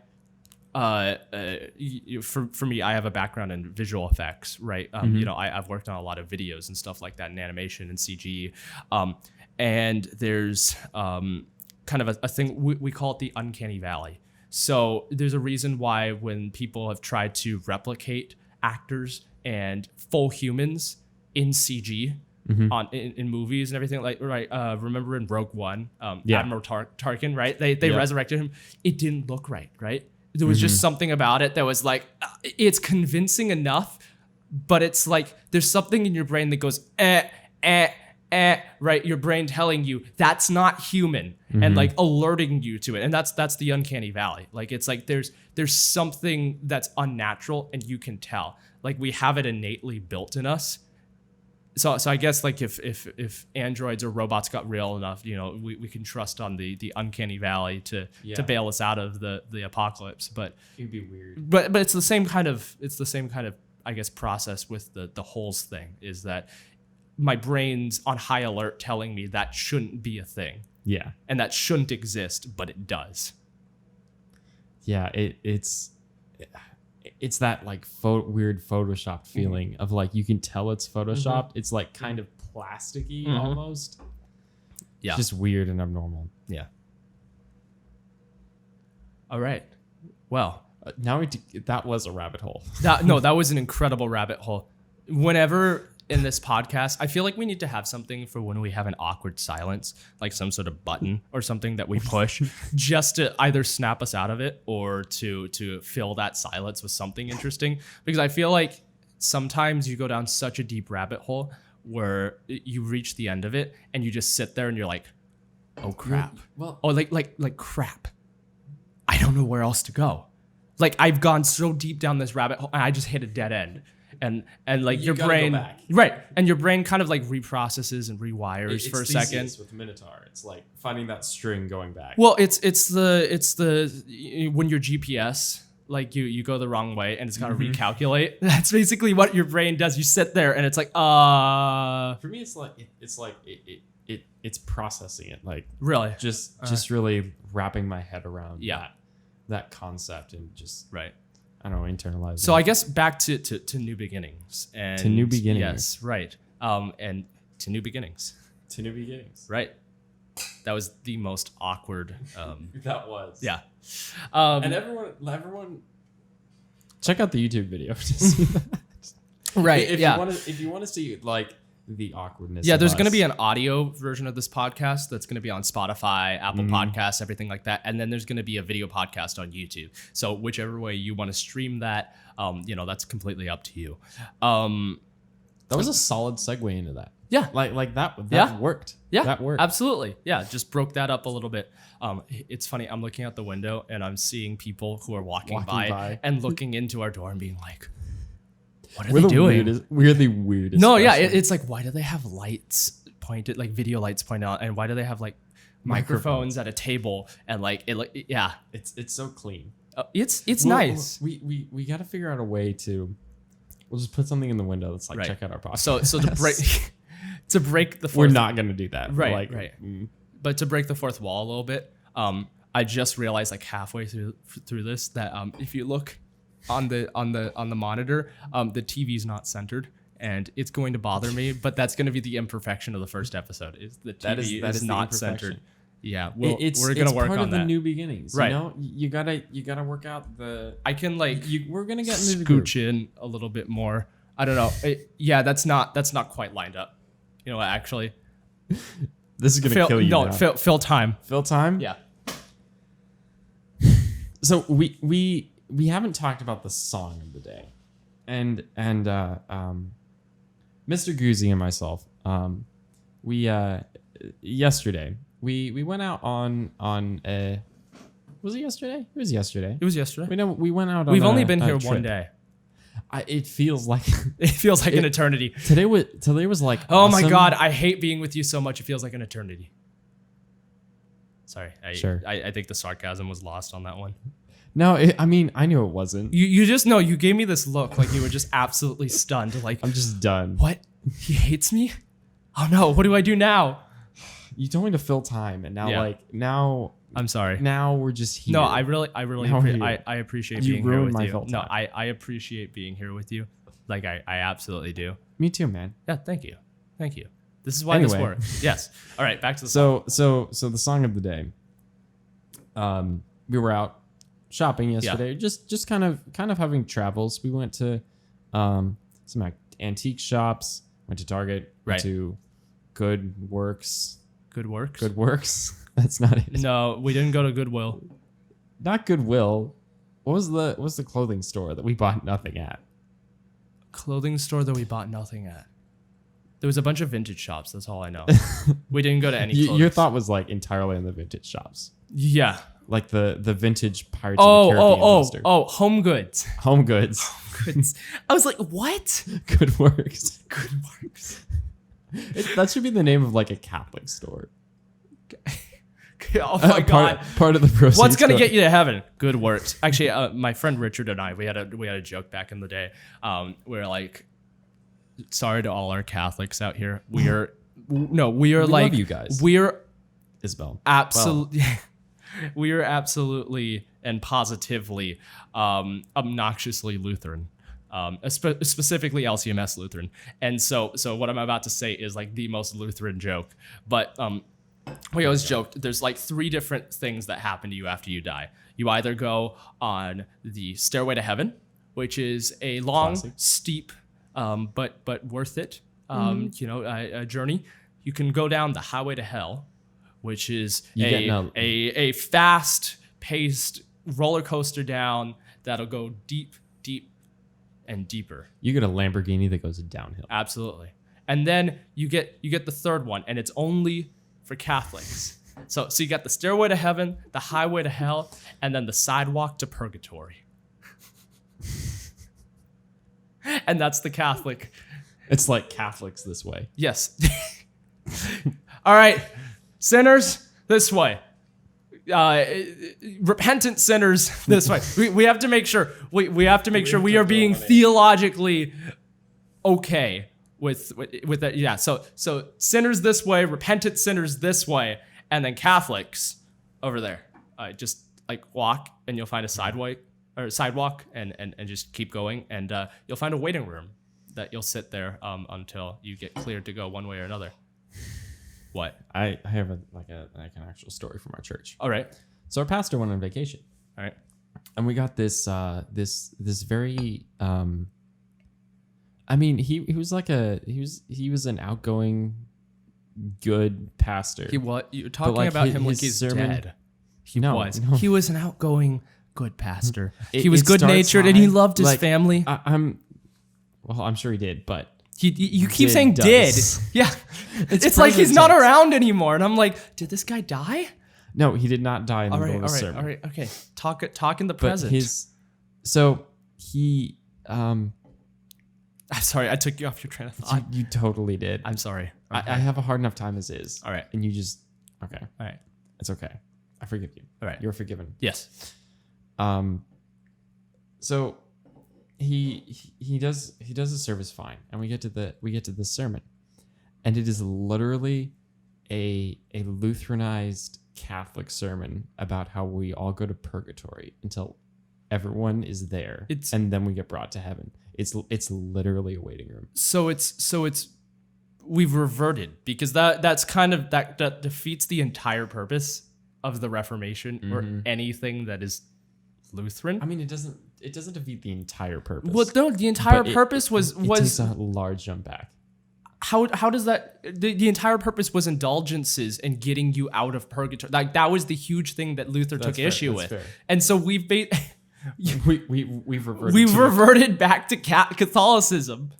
for me, I have a background in visual effects, right? I've worked on a lot of videos and stuff like that in animation and CG. And there's kind of a thing, we call it the uncanny valley. So there's a reason why when people have tried to replicate actors and full humans in CG in movies and everything, like, right? Remember in Rogue One, Admiral Tarkin, right? They resurrected him. It didn't look right? There was just something about it that was like, it's convincing enough, but it's like there's something in your brain that goes right? Your brain telling you that's not human and like alerting you to it, and that's the uncanny valley. Like, it's like there's something that's unnatural, and you can tell. Like, we have it innately built in us. So I guess, like, if androids or robots got real enough, you know, we can trust on the uncanny valley to bail us out of the apocalypse. But it'd be weird. But it's the same kind of I guess process with the holes thing, is that my brain's on high alert telling me that shouldn't be a thing. Yeah. And that shouldn't exist, but it does. Yeah, it's that like weird Photoshopped feeling of like, you can tell it's Photoshopped. It's like kind of plasticky almost. Yeah. It's just weird and abnormal. Yeah. All right. Well, that was a rabbit hole. That was an incredible rabbit hole. Whenever in this podcast, I feel like we need to have something for when we have an awkward silence, like some sort of button or something that we push just to either snap us out of it or to fill that silence with something interesting. Because I feel like sometimes you go down such a deep rabbit hole where you reach the end of it and you just sit there and you're like, oh crap. Like crap. I don't know where else to go. Like, I've gone so deep down this rabbit hole and I just hit a dead end. And like your brain, right? And your brain kind of like reprocesses and rewires for a second. With Minotaur, it's like finding that string going back. Well, it's the when your GPS, like you go the wrong way and it's got to recalculate. That's basically what your brain does. You sit there and it's like, For me, it's processing it, like really just really wrapping my head around that concept and just right. I don't know, internalize. So I guess back to new beginnings and to new beginnings. Yes, right. And to new beginnings. To new beginnings. Right. That was the most awkward. That was. Yeah. And everyone, check out the YouTube video to see that. Right. If you want to see like the awkwardness. Yeah, there's going to be an audio version of this podcast that's going to be on Spotify, Apple Podcasts, everything like that. And then there's going to be a video podcast on YouTube. So whichever way you want to stream that, that's completely up to you. That was a solid segue into that. Yeah. Like that worked. Yeah. That worked. Absolutely. Yeah. Just broke that up a little bit. It's funny. I'm looking out the window and I'm seeing people who are walking by and looking into our door and being like, what are they doing? We're the weirdest. No, yeah, it's like, why do they have lights pointed, like video lights pointed out, and why do they have like microphones at a table and like it? Yeah, it's so clean. It's nice. We got to figure out a way to. We'll just put something in the window that's like, check out our podcast. So to break the fourth, we're not gonna do that. Right. But to break the fourth wall a little bit, I just realized like halfway through this that if you look on the monitor, the TV's not centered, and it's going to bother me. But that's going to be the imperfection of the first episode. Is the TV is not centered? Yeah, we're gonna work part on of that. The new beginnings, right? You gotta work out the. I can we're gonna get into the scooch in a little bit more. I don't know. That's not quite lined up. You know what? Actually, this is gonna kill you. No, fill time. Fill time. Yeah. So we haven't talked about the song of the day, and Mr. Guzzi and myself, yesterday we went out on a. Was it yesterday? It was yesterday. It was yesterday. We went out. We've only been here one day. It feels like an eternity. Today was like. Oh awesome. my God! I hate being with you so much. It feels like an eternity. Sorry. Sure. I think the sarcasm was lost on that one. No, I knew it wasn't. You just know. You gave me this look like you were just absolutely stunned. Like, I'm just done. What? He hates me? Oh no! What do I do now? You told me to fill time, and now I'm sorry. Now we're just here. No, I really I appreciate being here with you. No, I appreciate being here with you. Like I absolutely do. Me too, man. Yeah, thank you. This is why this works. Yes. All right, back to the song. So the song of the day. We were out shopping yesterday. Just kind of having travels. We went to some antique shops. Went to Target. Went to Good Works. Good Works? Good Works. That's not it. No, we didn't go to Goodwill. Not Goodwill. What's the clothing store that we bought nothing at? Clothing store that we bought nothing at. There was a bunch of vintage shops. That's all I know. We didn't go to any. Your thought was like entirely in the vintage shops. Yeah. Like the vintage Pirates of the Caribbean poster. Home Goods. Home Goods. Goods. I was like, what? Good Works. Good Works. That should be the name of like a Catholic store. Oh my God. Part of the proceeds. What's gonna get you to heaven? Good Works. Actually, my friend Richard and I, we had a joke back in the day. We're like, sorry to all our Catholics out here. We are like, love you guys. We're Isabel. absolutely, we are absolutely and positively, obnoxiously Lutheran. Specifically LCMS Lutheran. And so what I'm about to say is like the most Lutheran joke. But we always joked, there's like 3 different things that happen to you after you die. You either go on the stairway to heaven, which is a long, Classic. steep, but worth it, a journey. You can go down the highway to hell, which is a fast-paced roller coaster down that'll go deep, deep, and deeper. You get a Lamborghini that goes downhill. Absolutely. And then you get the third one, and it's only for Catholics. So you got the stairway to heaven, the highway to hell, and then the sidewalk to purgatory. And that's the Catholic. It's like Catholics this way. Yes. All right, sinners this way. Repentant sinners this way. We have to make sure we have to make sure we are being theologically okay with that. Yeah. So sinners this way, repentant sinners this way, and then Catholics over there. Just like walk and you'll find a sidewalk and just keep going, and you'll find a waiting room that you'll sit there until you get cleared to go one way or another. What? I have an actual story from our church. All right. So our pastor went on vacation. All right. And we got this very I mean, he was an outgoing good pastor. You're talking about him like he's dead. He was an outgoing good pastor. He was good natured and he loved his family. I'm sure he did, but you keep saying did. Yeah. It's like he's not around anymore. And I'm like, did this guy die? No, he did not die in the middle of the sermon. All right, okay. Talk in the present. I'm sorry, I took you off your train of thought. You totally did. I'm sorry. Okay. I have a hard enough time as is. All right. And you just okay. All right. It's okay. I forgive you. All right. You're forgiven. Yes. So he does the service fine, and we get to the sermon, and it is literally a Lutheranized Catholic sermon about how we all go to purgatory until everyone is there, and then we get brought to heaven. It's literally a waiting room. So it's we've reverted, because that's kind of that defeats the entire purpose of the Reformation or anything that is Lutheran. I mean, it doesn't defeat the entire purpose. Well, no, the entire purpose was takes a large jump back. How does that the entire purpose was indulgences and getting you out of purgatory. Like that was the huge thing that Luther took issue with. Fair. And so we've reverted back to Catholicism.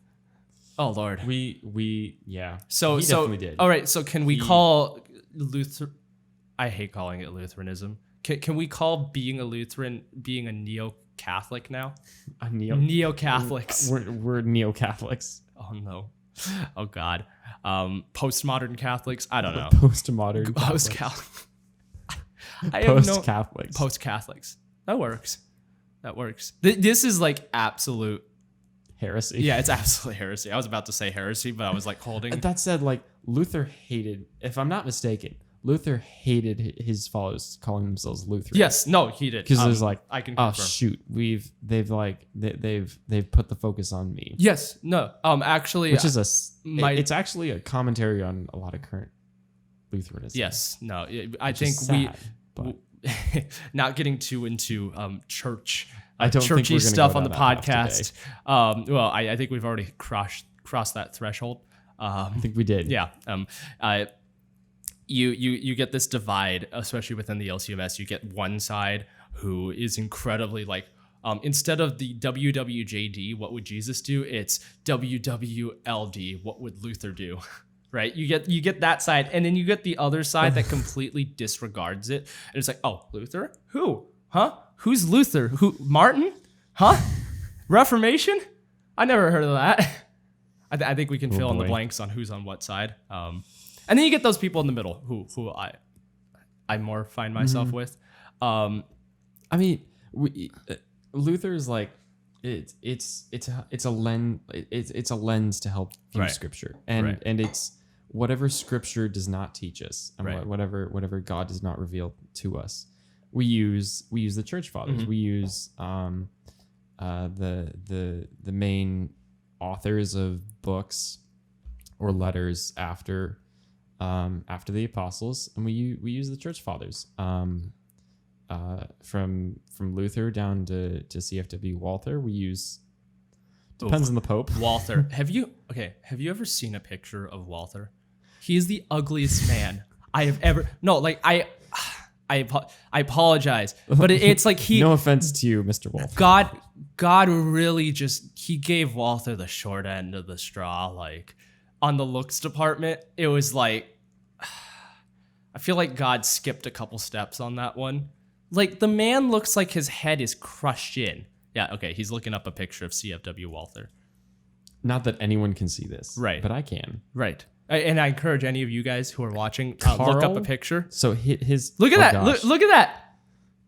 Oh Lord. Yeah. So definitely did. All right, so can we call Luther, I hate calling it Lutheranism. Can we call being a Lutheran being a neo-Catholic now? Neo-Catholics. We're neo-Catholics. Oh no. Oh God. Postmodern Catholics. I don't know. Postmodern. Post-Catholics. Post-Catholics. That works. This is like absolute heresy. Yeah, it's absolutely heresy. I was about to say heresy, but I was like holding. That said, like Luther hated, if I'm not mistaken, Luther hated his followers calling themselves Lutherans. Yes, no, he did. Because there's like, I can confirm. Oh shoot, they've put the focus on me. Yes, no, actually, which is it's actually a commentary on a lot of current Lutheranism. Yes, no, I think sad, but not getting too into church I don't think churchy we're gonna stuff go on the down that path podcast. Well, I think we've already crossed that threshold. I think we did. Yeah. You get this divide, especially within the LCMS. You get one side who is incredibly like, instead of the WWJD, what would Jesus do? It's WWLD, what would Luther do? Right? You get that side, and then you get the other side that completely disregards it. And it's like, oh, Luther? Who? Huh? Who's Luther? Who? Martin? Huh? Reformation? I never heard of that. I think we can fill in the blanks on who's on what side. And then you get those people in the middle who I more find myself with. I mean, Luther's like it's a lens. It's a lens to help view Scripture, and it's whatever Scripture does not teach us, and whatever God does not reveal to us. We use the church fathers. Mm-hmm. We use the main authors of books or letters after the apostles, and we use the church fathers. From Luther down to CFW Walther, we use depends on the Pope. Walther, have you ever seen a picture of Walther? He is the ugliest man I have ever. No, like I apologize, but it's like he. No offense to you, Mr. Walther. God really he gave Walther the short end of the straw. Like on the looks department, it was like I feel like God skipped a couple steps on that one. Like the man looks like his head is crushed in. Yeah, okay, he's looking up a picture of CFW Walther. Not that anyone can see this, right? But I can, right? And I encourage any of you guys who are watching, look up a picture. So his look at that. Look at that.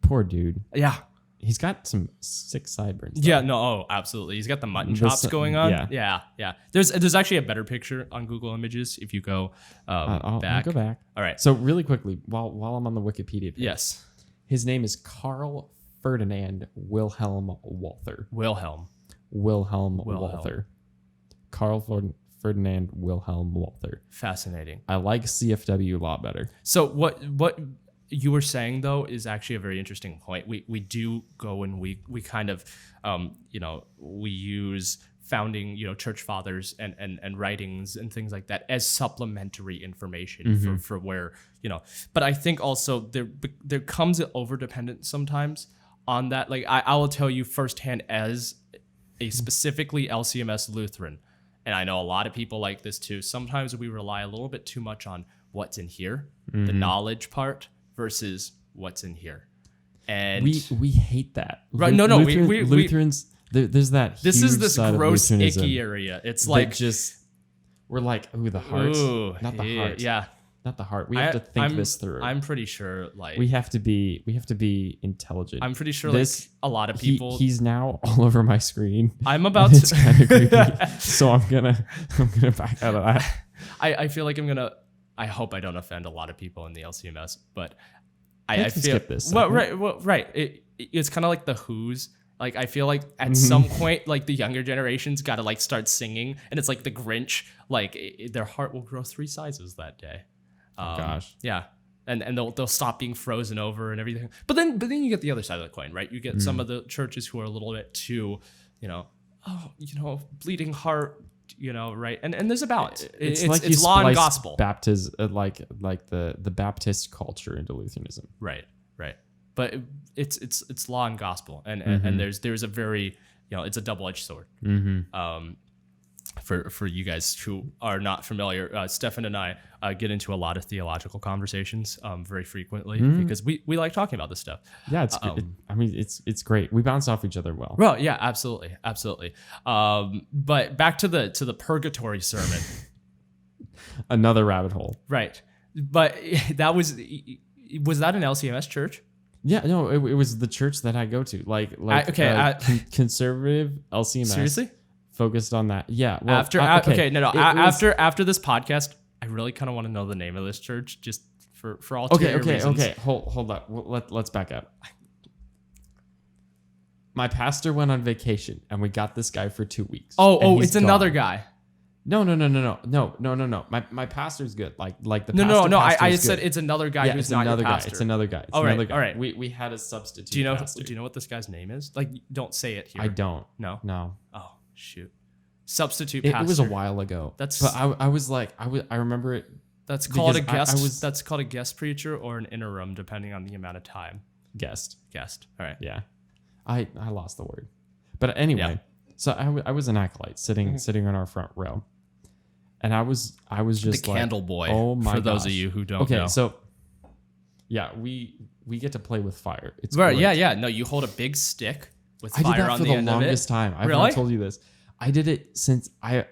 Poor dude. Yeah. He's got some sick sideburns. Yeah, no, absolutely. He's got the mutton chops going on. Yeah. There's actually a better picture on Google Images if you go back. I'll go back. All right. So really quickly, while I'm on the Wikipedia page. Yes. His name is Karl Ferdinand Wilhelm Walther. Wilhelm Walther. Karl Ferdinand Wilhelm Walther. Fascinating. I like CFW a lot better. So what you were saying though is actually a very interesting point. We do go and we kind of we use founding church fathers and writings and things like that as supplementary information for where but I think also there comes an overdependence sometimes on that. Like I will tell you firsthand as a specifically LCMS Lutheran, and I know a lot of people like this too, sometimes we rely a little bit too much on what's in here, the knowledge part versus what's in here. And we hate that. Right? Lutherans. There's that. This is this gross, icky area. It's like we're like, the heart, not the heart. Yeah, not the heart. We have to think this through. I'm pretty sure, like we have to be intelligent. I'm pretty sure, like a lot of people. He's now all over my screen. I'm about to. It's kind of creepy. So I'm gonna back out of that. I feel like I hope I don't offend a lot of people in the LCMS, but I feel skip this. Well, right. It's kind of like the Who's. Like I feel like at some point, like the younger generations got to like start singing, and it's like the Grinch. Like their heart will grow 3 sizes that day. Gosh. Yeah, and they'll stop being frozen over and everything. But then you get the other side of the coin, right? You get some of the churches who are a little bit too, bleeding heart. Right? And there's a balance. It's law and gospel. Baptist, like the Baptist culture into Lutheranism. Right. But it's law and gospel, and there's a very it's a double-edged sword. For you guys who are not familiar, Stefan and I get into a lot of theological conversations very frequently because we like talking about this stuff. Yeah, it's it's great. We bounce off each other well. Well, yeah, absolutely. But back to the purgatory sermon. Another rabbit hole. Right, but that was that an LCMS church? Yeah, no, it was the church that I go to. Conservative LCMS. Seriously? Focused on that. Yeah. Well, after this podcast, I really kind of want to know the name of this church just for all reasons. Okay. Hold up. Let's back up. My pastor went on vacation and we got this guy for 2 weeks. Oh, it's another guy. No. My pastor's good. Like the No. pastor I is said good. it's another guy Yeah, who's it's not another your guy. pastor. It's another guy. It's All right, another guy. all right. We had a substitute. Do you know? pastor. Do you know what this guy's name is? Like, don't say it here. I don't. No. No. Oh shoot. Substitute It pastor. was a while ago. That's- But I was like I remember it. That's called a because guest. That's called a guest preacher or an interim, depending on the amount of time. Guest. All right. Yeah. I lost the word. But anyway, Yeah. so I was an acolyte sitting on our front row. And I was just The like, candle boy. oh my For those of gosh. you who don't Okay, know. so yeah, we get to play with fire. It's Right. great. Yeah. No, you hold a big stick with I did fire that on for the the end longest of it. time. I've Really? never told you this. I did it since I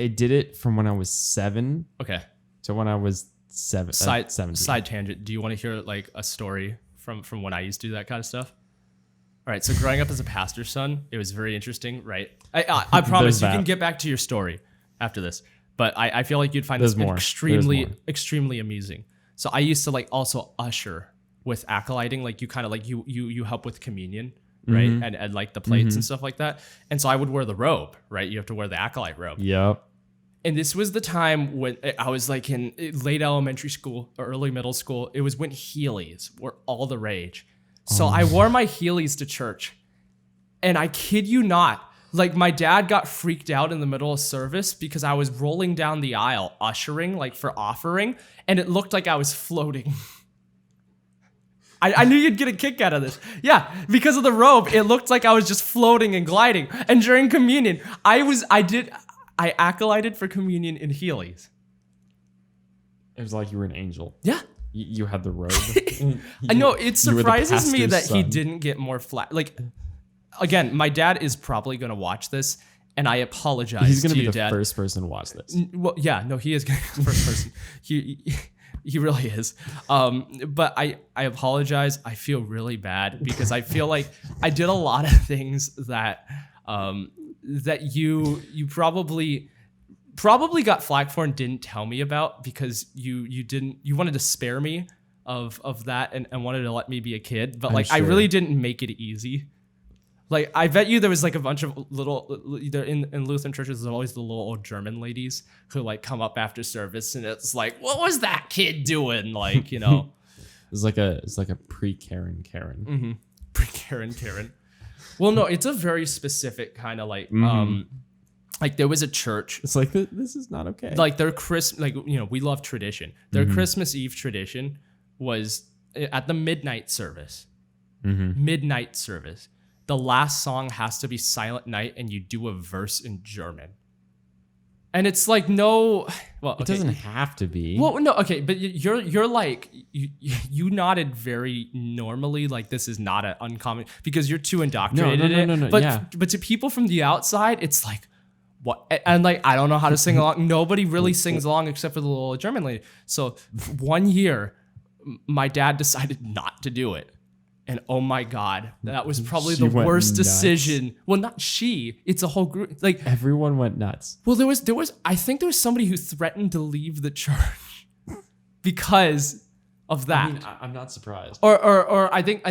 did it from when I was 7 Okay. to when I was 17. Side tangent. Do you want to hear like a story from when I used to do that kind of stuff? All right. So growing up as a pastor's son, it was very interesting, right? I promise you that. can get back to your story after this, but I feel like you'd find There's this more. extremely amusing. So I used to like also usher with acolyting, like you kind of like you help with communion, right? And like the plates and stuff like that. And so I would wear the robe, right? You have to wear the acolyte robe. Yep. And this was the time when I was like in late elementary school or early middle school. It was when Heelys were all the rage. So I wore my Heelys to church. And I kid you not, like my dad got freaked out in the middle of service because I was rolling down the aisle ushering, like for offering, and it looked like I was floating. I knew you'd get a kick out of this. Yeah, because of the robe, it looked like I was just floating and gliding. And during communion, I acolyted for communion in Heelys. It was like you were an angel. Yeah. You had the robe. I know, it you were the surprises me pastor's that he son. didn't get more flat. Like, again, my dad is probably going to watch this, and I apologize He's going to to be you, the Dad. first person to watch this. Well, yeah, no, he is going to be the first person. He really is. But I apologize. I feel really bad because I feel like I did a lot of things that that you probably got flack for and didn't tell me about because you wanted to spare me of that and wanted to let me be a kid. But like I sure. really didn't make it easy. Like, I bet you there was like a bunch of little, either in Lutheran churches, there's always the little old German ladies who like come up after service and it's like, what was that kid doing? Like, you know. It's like a pre-Karen. Mm-hmm. Karen. Well, no, it's a very specific kind of like, like there was a church. It's like, this is not okay. Like their we love tradition. Their Christmas Eve tradition was at the midnight service. Midnight service. The last song has to be Silent Night, and you do a verse in German. And it's like, no, well, It doesn't have to be. Well, no, okay, but you're like, you nodded very normally, like this is not an uncommon, because you're too indoctrinated. No, But, yeah. but to people from the outside, it's like, what? And like, I don't know how to sing along. Nobody really sings along except for the little German lady. So 1 year, my dad decided not to do it. And oh my God, that was probably She the went worst nuts. decision. Well, not she, it's a whole group. Like, Everyone went nuts. well, there was, I think there was somebody who threatened to leave the church because of that. I mean, I'm not surprised. Or I think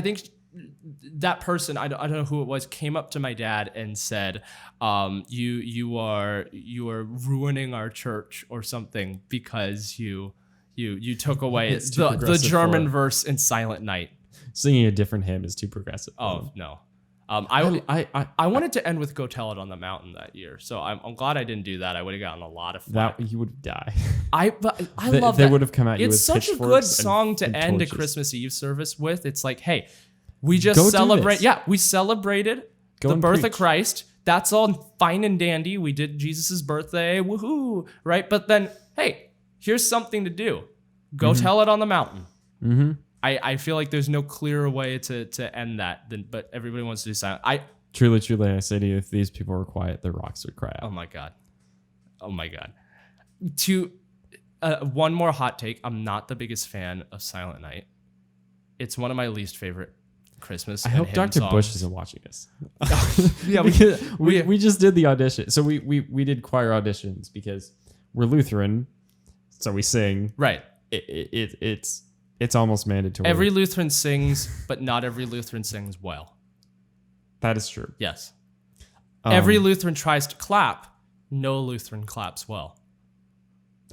that person, I don't know who it was, came up to my dad and said, you are ruining our church or something because you took away It's too the progressive German for it. verse in Silent Night. Singing a different hymn is too progressive. Oh no. I wanted to end with Go Tell It on the Mountain that year. So I'm glad I didn't do that. I would have gotten a lot of flack. That you would die. But I love They that. would have come at you It's with such a good pitchforks song to and end a torches. Christmas Eve service with. It's like, hey, we just Go do celebrate. this. Yeah, we celebrated Go the and birth of preach. Christ. That's all fine and dandy. We did Jesus's birthday. Woohoo! Right? But then, hey, here's something to do. Go tell it on the mountain. Mm-hmm. I feel like there's no clearer way to end that but everybody wants to do silent. Truly, I say to you, if these people were quiet, the rocks would cry out. Oh my God. To one more hot take, I'm not the biggest fan of Silent Night. It's one of my least favorite Christmas. I and hope hymn Dr. songs. Bush isn't watching this. Yeah, we just did the audition. So we did choir auditions because we're Lutheran, so we sing. right. It's almost mandatory. Every Lutheran sings, but not every Lutheran sings well. That is true. Yes. Um, Every Lutheran tries to clap, No Lutheran claps well.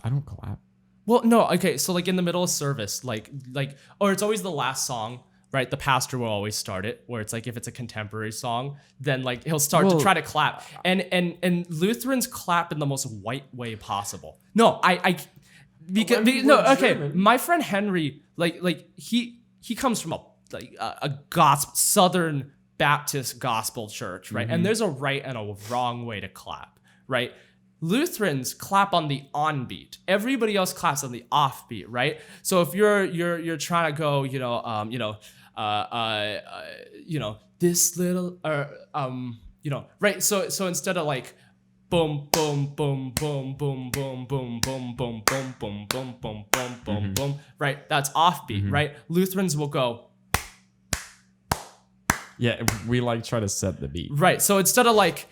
I don't clap. Well, no, okay, so like in the middle of service, or it's always the last song, right? The pastor will always start it, where it's like if it's a contemporary song, then like he'll start to try to clap, and Lutherans clap in the most white way possible. No, okay. My friend Henry, he comes from a gospel Southern Baptist gospel church, right? And there's a right and a wrong way to clap, right? Lutherans clap on the on beat. Everybody else claps on the off beat, right? So if you're trying to go, this little right? So instead of like boom boom boom boom boom boom boom boom boom boom boom boom boom boom boom boom, right? That's offbeat, right? Lutherans will go. Yeah, we like try to set the beat. Right. So instead of like,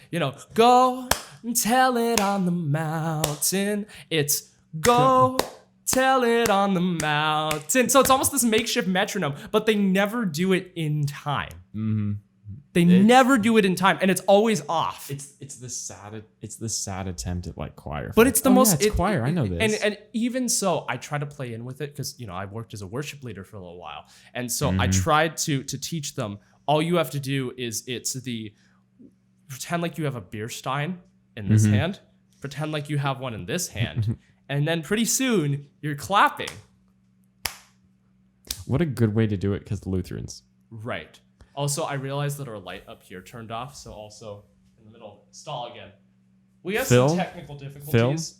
go and tell it on the mountain, it's go tell it on the mountain. So it's almost this makeshift metronome, but they never do it in time. Mm-hmm. They never do it in time, and it's always off. It's the sad attempt at like choir. But it's the most choir. I know this. And even so, I try to play in with it because I worked as a worship leader for a little while, and so I tried to teach them. All you have to do is pretend like you have a beer stein in this hand, pretend like you have one in this hand, and then pretty soon you're clapping. What a good way to do it, because Lutherans. Right. Also, I realized that our light up here turned off, so also in the middle, stall again. We have some technical difficulties.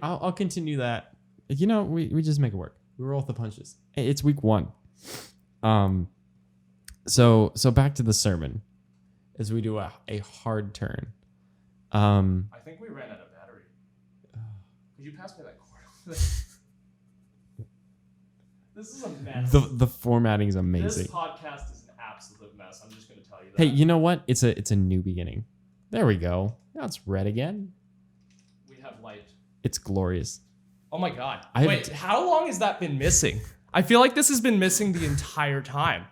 I'll continue that. We just make it work. We roll with the punches. Hey, it's week 1. So back to the sermon, as we do a hard turn. I think we ran out of battery. Could you pass me that cord? This is a mess. The formatting is amazing. This podcast is an absolute mess. I'm just going to tell you that. Hey, you know what? It's a new beginning. There we go. Now it's red again. We have light. It's glorious. Oh my God. Wait, how long has that been missing? I feel like this has been missing the entire time.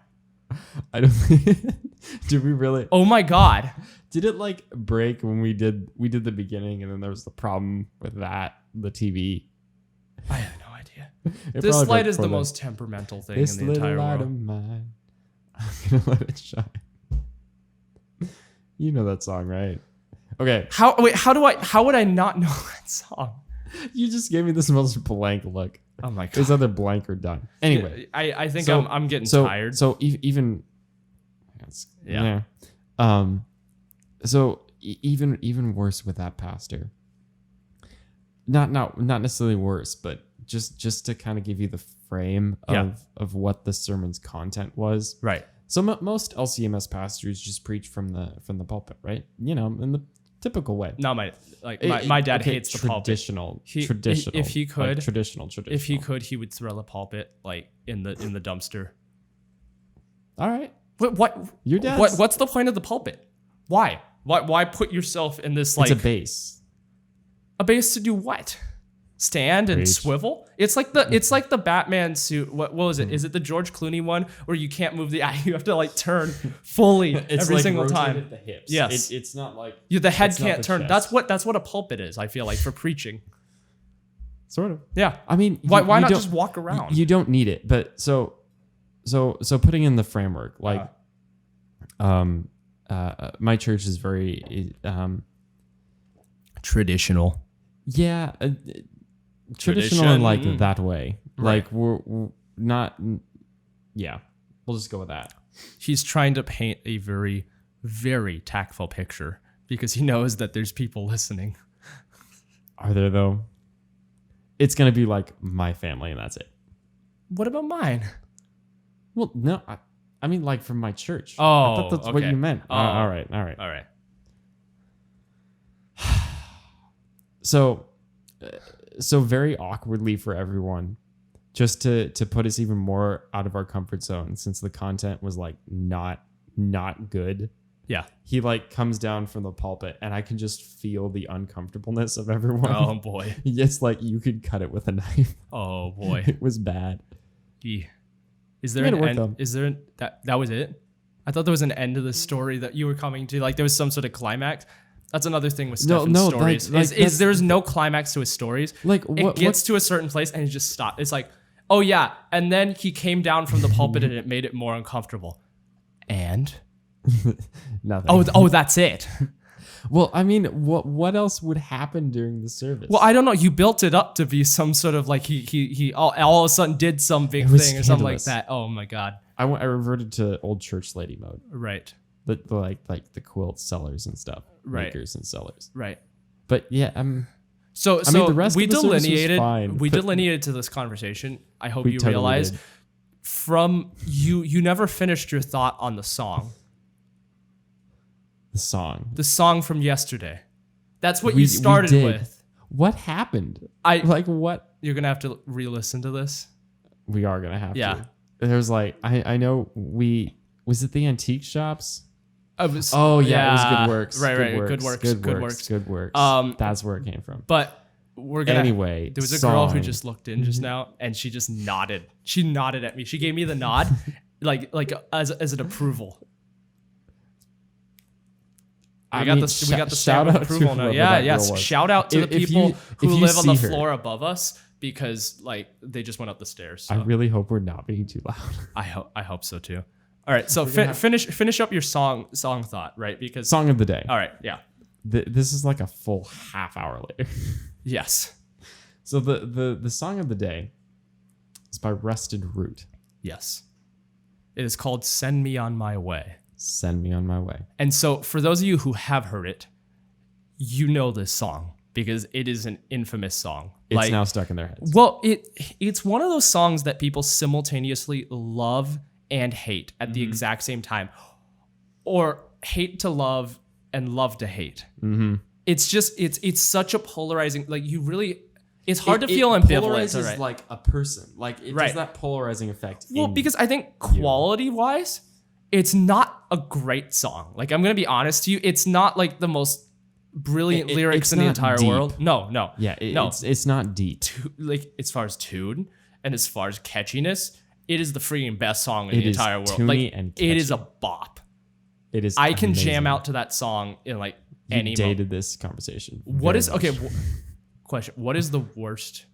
I don't did we really? Oh my God. Did it like break when we did the beginning, and then there was the problem with the TV? I have no idea. This light is the most temperamental thing in the entire world. Light of mine, I'm gonna let it shine. You know that song, right? Okay. How would I not know that song? You just gave me this most blank look. Oh my God. It's either blank or done. Anyway, I think I'm getting tired. So even yeah. So even worse with that pastor. Not necessarily worse, but just to kind of give you the frame of what the sermon's content was. Right. So most LCMS pastors just preach from the pulpit, right? In the typical way. No, my dad hates the pulpit. Traditional. If he could, traditional. If he could, he would throw the pulpit like in the dumpster. All right. What? Your dad. What's the point of the pulpit? Why? Why put yourself in this like? It's a base. A base to do what? Stand and swivel? It's like the Batman suit. What was it? Is it the George Clooney one where you can't move the eye? You have to like turn fully every single time. At the hips. Yes. It's not like the head can't turn. Chest. That's what a pulpit is. I feel like for preaching. Sort of. Yeah. I mean, why not just walk around? You don't need it, but so putting in the framework, like, my church is very traditional. Yeah. Traditional in like that way. Right. Like we're not. Yeah, we'll just go with that. He's trying to paint a very, very tactful picture because he knows that there's people listening. Are there though? It's gonna be like my family and that's it. What about mine? Well, no, I mean like from my church. Oh, I thought that's what you meant. Oh. All right. So very awkwardly for everyone, just to put us even more out of our comfort zone, since the content was like not good. Yeah. He like comes down from the pulpit and I can just feel the uncomfortableness of everyone. Oh boy. It's like you could cut it with a knife. Oh boy. It was bad. Is there an end? Is there that was it? I thought there was an end to the story that you were coming to. Like there was some sort of climax. That's another thing with No, Stefan's no, stories. that's- There's no climax to his stories. Like, it what- gets to a certain place and it just stops. It's like, oh yeah, and then he came down from the pulpit and it made it more uncomfortable. And Nothing. oh, that's it. Well, I mean, what else would happen during the service? Well, I don't know. You built it up to be some sort of like he all of a sudden did some big was thing or something like scandalous. that. Oh my god. I reverted to old church lady mode. Right. The like the quilt sellers and stuff, Right. makers and sellers. Right. But yeah, So I mean, the rest we of the service was delineated fine, we but- delineated to this conversation. I hope We you totally realize did. from you never finished your thought on the song. The song. The song from yesterday. That's what We- you we started did. with. What happened? I Like what? You're gonna have to re-listen to this. We are gonna have Yeah. to. There's like I know was it the antique shops? Oh yeah, it was Good Works. Right, Good right. Good works. Good works. That's where it came from. But we're gonna Anyway, there was a girl who song. just looked in just now and she just nodded. She nodded at me. She gave me the nod like as an approval. We got the shout stamp of out to approval now. whoever Yeah, that girl yes. was. Shout out to the If people you who live on the see her, floor above us because like they just went up the stairs. So I really hope we're not being too loud. I hope so too. All right, so gonna have- finish up your song thought, right? Because Song of the day. all right, yeah, This is like a full half hour later. yes, So the song of the day is by Rusted Root. yes. It is called "Send Me on My Way." Send Me on My Way. And so, for those of you who have heard it, you know this song because it is an infamous song. It's now stuck in their heads. Well, it's one of those songs that people simultaneously love and hate at the exact same time, or hate to love and love to hate. Mm-hmm. It's just it's such a polarizing. Like you really, it's hard to feel ambivalent. Polarizes Right? like a person. Like it Right. does that polarizing effect. Well, in- because I think quality wise, it's not a great song. Like I'm gonna be honest to you, it's not like the most brilliant lyrics it's in the not entire deep. world. No. yeah, no. it's not deep. Like as far as tune and as far as catchiness, it is the freaking best song in It the is entire world. tuney Like and it is a catchy. bop. It is. I can amazing. jam out to that song in like You any moment. dated this conversation. What very is much. okay? Question: What is the worst?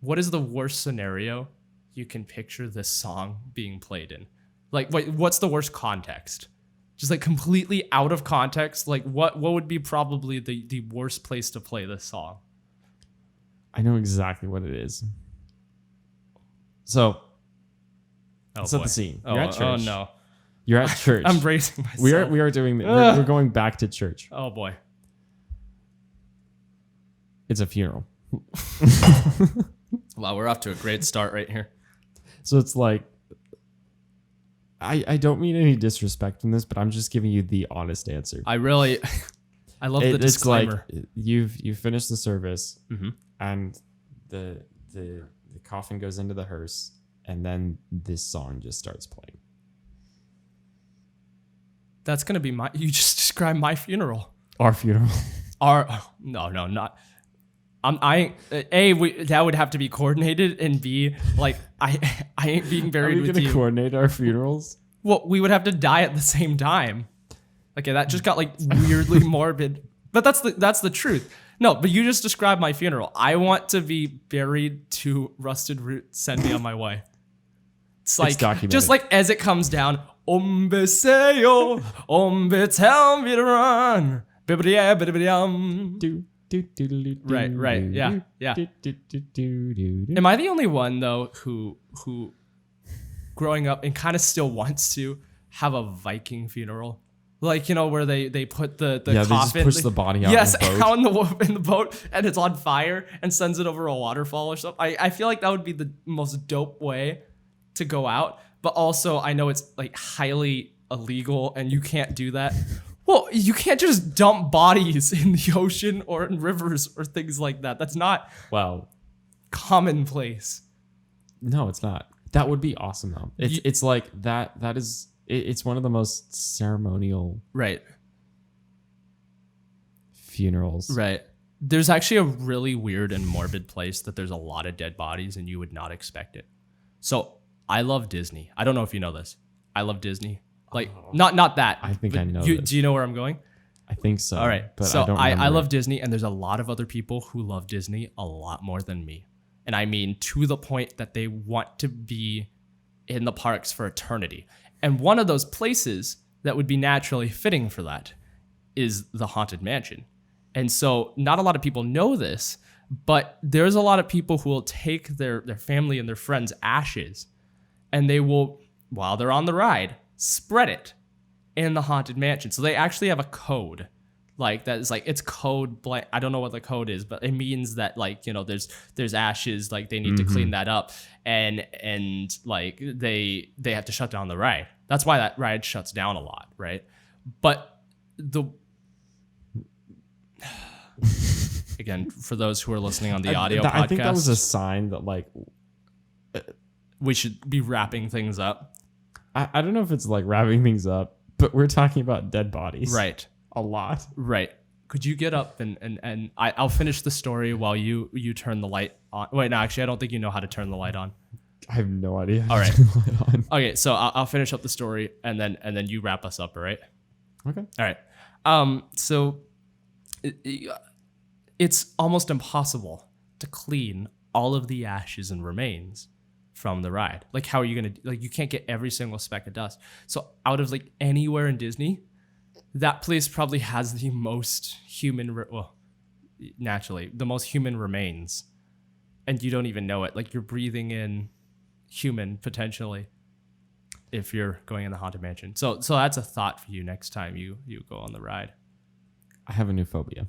What is the worst scenario you can picture this song being played in? Like, what's the worst context? Just like completely out of context. Like, what would be probably the worst place to play this song? I know exactly what it is. So Oh, set boy. the scene. Oh, You're at church. oh no! You're at church. I'm bracing myself. we are doing. We're going back to church. Oh boy! It's a funeral. Wow, we're off to a great start right here. So it's like, I don't mean any disrespect in this, but I'm just giving you the honest answer. I really, I love the It's disclaimer. like you finished the service, Mm-hmm. and the coffin goes into the hearse, and then this song just starts playing. That's gonna be my. You just described my funeral. Our funeral. No, not. That would have to be coordinated, and B, like I ain't being Are buried we with gonna you. coordinate our funerals? Well, we would have to die at the same time. Okay, that just got like weirdly morbid, but that's the truth. No, but you just described my funeral. I want to be buried to Rusted Root. Send me on my way. It's like documented. just like as it comes down. Ombeseyo, tell me to run. Bibbidi-yam. Right, yeah. Am I the only one though who growing up and kind of still wants to have a Viking funeral? Like, you know, where they put the Yeah, they just coffin. push the body out Yes, in the boat. out in the boat, and it's on fire and sends it over a waterfall or something. I feel like that would be the most dope way to go out. But also, I know it's like highly illegal and you can't do that. Well, you can't just dump bodies in the ocean or in rivers or things like that. That's not Well, commonplace. no, it's not. That would be awesome though. It's like that. That is. It's one of the most ceremonial Right. funerals. Right. There's actually a really weird and morbid place that there's a lot of dead bodies and you would not expect it. So I love Disney. I don't know if you know this. I love Disney. Like not that. I think but I know You, this. do you know where I'm going? I think so. All right. But So I don't I remember. love Disney, and there's a lot of other people who love Disney a lot more than me. And I mean to the point that they want to be in the parks for eternity. And one of those places that would be naturally fitting for that is the Haunted Mansion. And so not a lot of people know this, but there's a lot of people who will take their family and their friends' ashes, and they will, while they're on the ride, spread it in the Haunted Mansion. So they actually have a code like that is like, it's code blank. I don't know what the code is, but it means that, like, you know, there's ashes, like they need to clean that up, and like they have to shut down the ride. That's why that ride shuts down a lot, right? But again, for those who are listening on the audio podcast, I think that was a sign that, like, we should be wrapping things up. I don't know if it's like wrapping things up, but we're talking about dead bodies. Right. A lot. Right. Could you get up and I'll finish the story while you turn the light on. Wait, no, actually, I don't think you know how to turn the light on. I have no idea. All right. How to turn the light on. Okay, so I'll finish up the story and then you wrap us up, all right? Okay. All right. So it's almost impossible to clean all of the ashes and remains from the ride. Like, how are you going to, like, you can't get every single speck of dust. So out of like anywhere in Disney, that place probably has the most naturally, the most human remains. And you don't even know it. Like, you're breathing in human potentially if you're going in the Haunted Mansion. So that's a thought for you next time you go on the ride. I have a new phobia.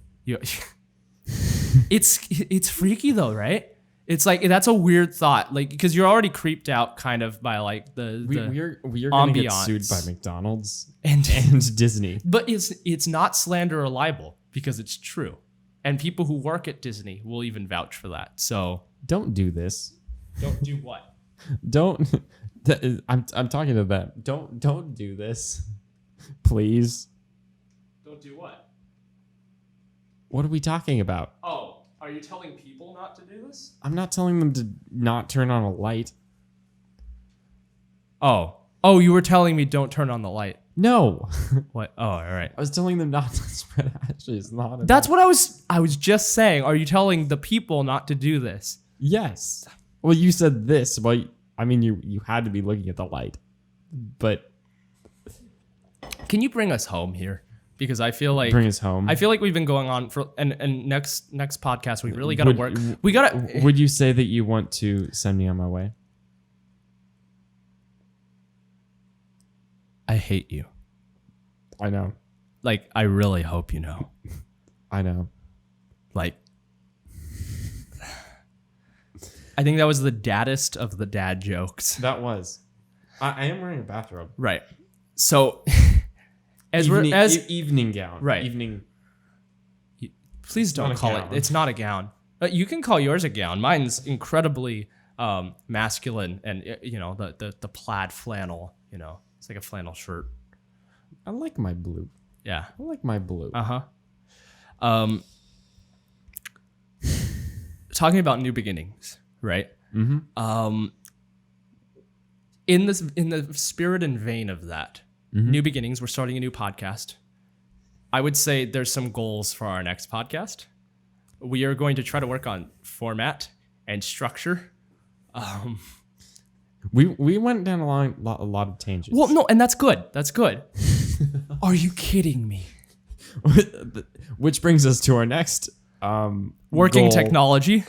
It's freaky though, right? It's like, that's a weird thought, like, because you're already creeped out kind of by like We are gonna get sued by McDonald's and Disney. But it's not slander or libel because it's true, and people who work at Disney will even vouch for that. So Don't do this. don't do what? Don't. I'm talking to them. Don't do this, please. Don't do what? What are we talking about? Oh, are you telling people not to do this? I'm not telling them to not turn on a light. Oh, you were telling me don't turn on the light. No. What? Oh, all right. I was telling them not to spread ashes. That's what I was just saying. Are you telling the people not to do this? Yes. Well, you said this. Well, I mean, you had to be looking at the light, but Can you bring us home here? Because I feel like bring us home. I feel like we've been going on for and next podcast we really got to work. We got to. Would you say that you want to send me on my way? I hate you. I know. Like, I really hope you know. I know. Like, I think that was the daddest of the dad jokes. That was. I am wearing a bathrobe. Right. So, Evening gown. Right. Evening. Please don't call it. It's not a gown. You can call yours a gown. Mine's incredibly masculine, and you know, the plaid flannel. You know, it's like a flannel shirt. I like my blue. Yeah. I like my blue. Talking about new beginnings, right? Mm-hmm. In the spirit and vein of that, new beginnings, we're starting a new podcast. I would say there's some goals for our next podcast. We are going to try to work on format and structure. We went down a lot of tangents. Well, no, and that's good. That's good. Are you kidding me? Which brings us to our next Working goal, technology.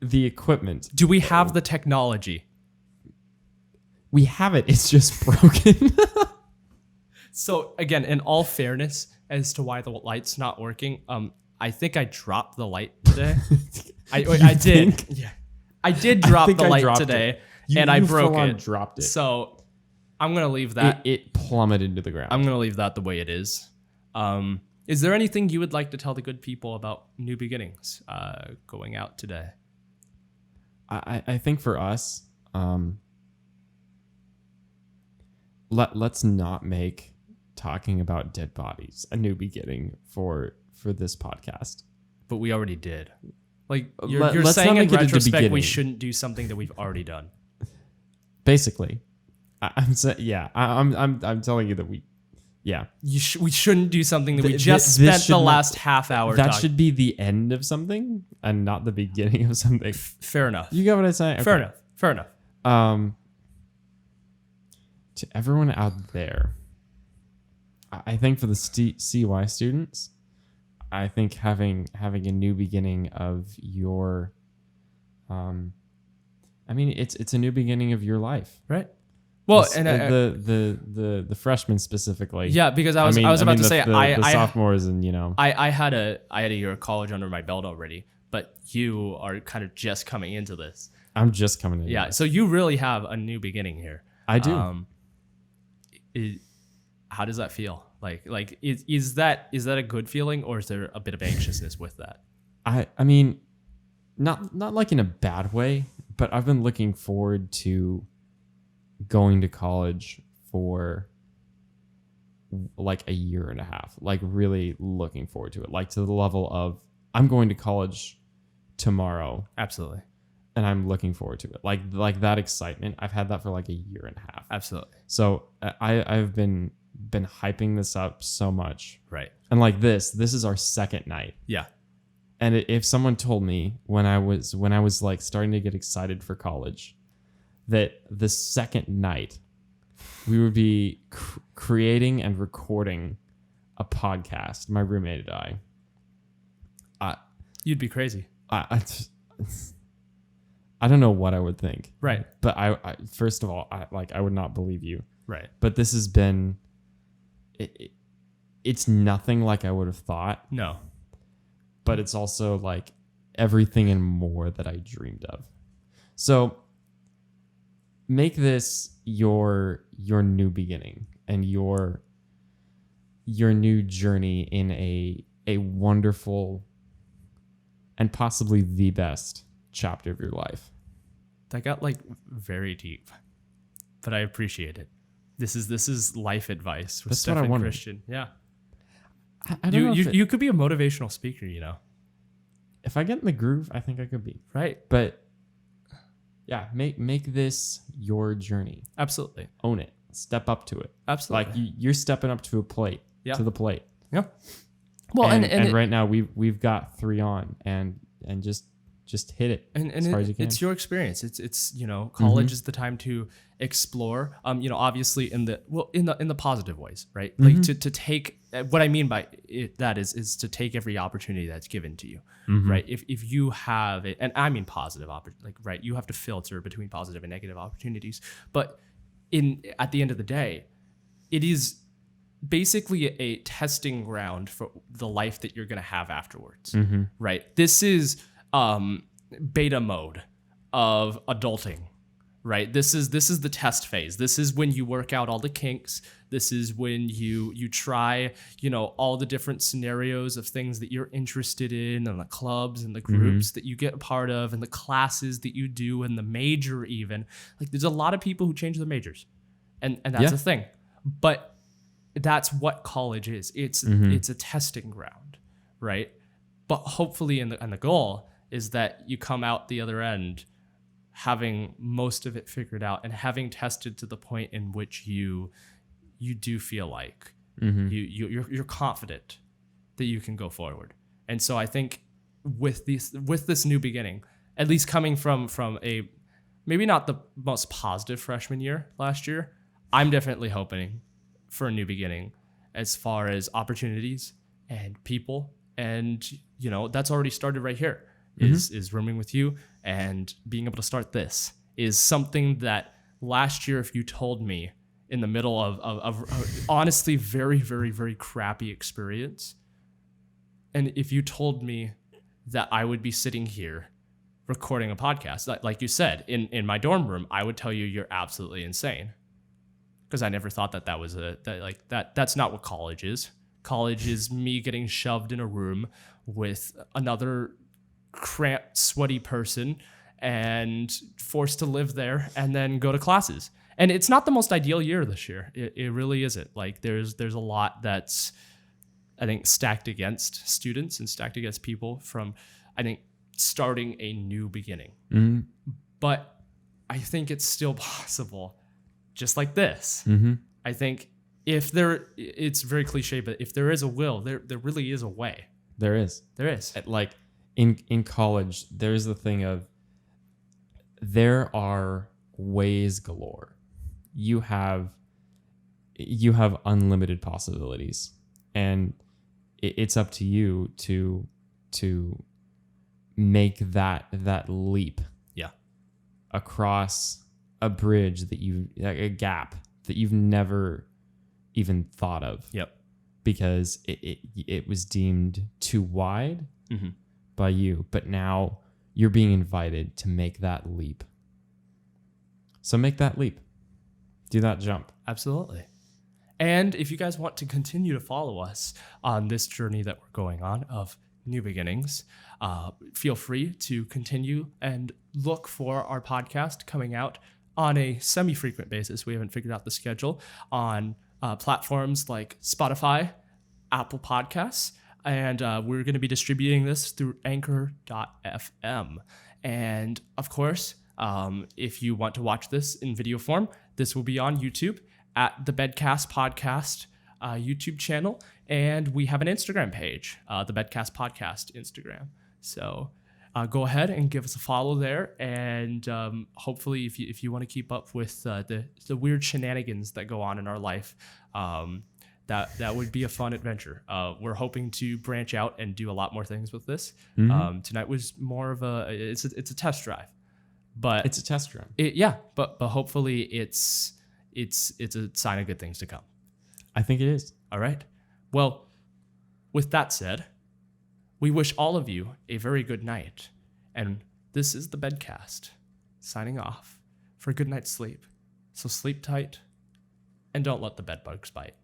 the equipment. Do we have the technology? We have it. It's just broken. So again, in all fairness, as to why the light's not working, I think I dropped the light today. I did. Yeah, I did drop the light today, and I broke it. Dropped it. So I'm gonna leave that. It plummeted to the ground. I'm gonna leave that the way it is. Is there anything you would like to tell the good people about new beginnings going out today? I think for us, let's not make talking about dead bodies a new beginning for this podcast. But we already did. Like, you're Let's saying not in make it a retrospect we beginning. shouldn't do something that we've already done. Basically, I'm telling you that Yeah. We shouldn't do something that we Th- just this spent should the not- last half hour That talking. should be the end of something and not the beginning of something. Fair enough. You get what I'm saying? Fair Okay. enough. Fair enough. To everyone out there, I think for the CY students, I think having a new beginning of your, it's a new beginning of your life. Right. Well, The- and the freshmen specifically. yeah, because I was about to say the sophomores and I had a year of college under my belt already, but you are kind of just coming into this. I'm just coming in. Yeah, so you really have a new beginning here. I do. How does that feel? Like is that a good feeling, or is there a bit of anxiousness with that? I mean, not like in a bad way, but I've been looking forward to going to college for like a year and a half, like really looking forward to it, like to the level of I'm going to college tomorrow. Absolutely. And I'm looking forward to it. Like that excitement. I've had that for like a year and a half. Absolutely. So I've been hyping this up so much. Right. And like this is our second night. Yeah. And if someone told me when I was like starting to get excited for college that the second night we would be creating and recording a podcast, my roommate and You'd be crazy. I don't know what I would think. Right. But I first of all, I would not believe you. Right. But this has been, it's nothing like I would have thought. No. But it's also like everything and more that I dreamed of. So make this your new beginning and your new journey in a wonderful and possibly the best chapter of your life. That got like very deep, but I appreciate it. This is life advice with That's what I Stephen wanted. Christian. Yeah. I don't know You could be a motivational speaker, if I get in the groove, I think I could be. Right. But yeah, make this your journey. Absolutely. Own it. Step up to it. Absolutely. Like you're stepping up to the plate. Yeah. Well, and right now we've got 3 on and just hit it as far as you can. It's your experience. It's college is the time to explore. Obviously in the positive ways, right? Like to take what I mean by that is to take every opportunity that's given to you, right? If you have it, and I mean positive right? You have to filter between positive and negative opportunities, but at the end of the day, it is basically a testing ground for the life that you're going to have afterwards, right? This is beta mode of adulting, right? This is the test phase. This is when you work out all the kinks. This is when you try, all the different scenarios of things that you're interested in and the clubs and the groups that you get a part of and the classes that you do and the major even. Like there's a lot of people who change their majors and that's a thing. But that's what college is. It's a testing ground, right? But hopefully and the goal is that you come out the other end having most of it figured out and having tested to the point in which you do feel like you're confident that you can go forward. And so I think with this new beginning, at least coming from a maybe not the most positive freshman year last year, I'm definitely hoping for a new beginning as far as opportunities and people. And, that's already started right here is rooming with you and being able to start this is something that last year, if you told me in the middle of honestly very, very, very crappy experience, and if you told me that I would be sitting here recording a podcast, like you said, in my dorm room, I would tell you you're absolutely insane. Because I never thought that was that's not what college is. College is me getting shoved in a room with another cramped, sweaty person and forced to live there and then go to classes. And it's not the most ideal year this year. It really isn't. Like there's a lot that's, I think, stacked against students and stacked against people from, I think, starting a new beginning. But I think it's still possible. Just like this. I think it's very cliche, but if there is a will, there really is a way. There is. There is. Like in college, there's the thing of there are ways galore. You have unlimited possibilities, and it's up to you to make that leap. Yeah. Across a bridge a gap that you've never even thought of. Yep. Because it was deemed too wide by you, but now you're being invited to make that leap. So make that leap. Do that jump. Absolutely. And if you guys want to continue to follow us on this journey that we're going on of new beginnings, feel free to continue and look for our podcast coming out on a semi-frequent basis. We haven't figured out the schedule on platforms like Spotify, Apple Podcasts, and we're going to be distributing this through Anchor.fm. And of course, if you want to watch this in video form, this will be on YouTube at the Bedcast Podcast YouTube channel, and we have an Instagram page, the Bedcast Podcast Instagram. So go ahead and give us a follow there, and hopefully, if you want to keep up with the weird shenanigans that go on in our life, that would be a fun adventure. We're hoping to branch out and do a lot more things with this. Tonight was more of it's a test drive, but it's a test run. But hopefully it's a sign of good things to come. I think it is. All right. Well, with that said, we wish all of you a very good night. And this is the Bedcast, signing off for a good night's sleep. So sleep tight and don't let the bedbugs bite.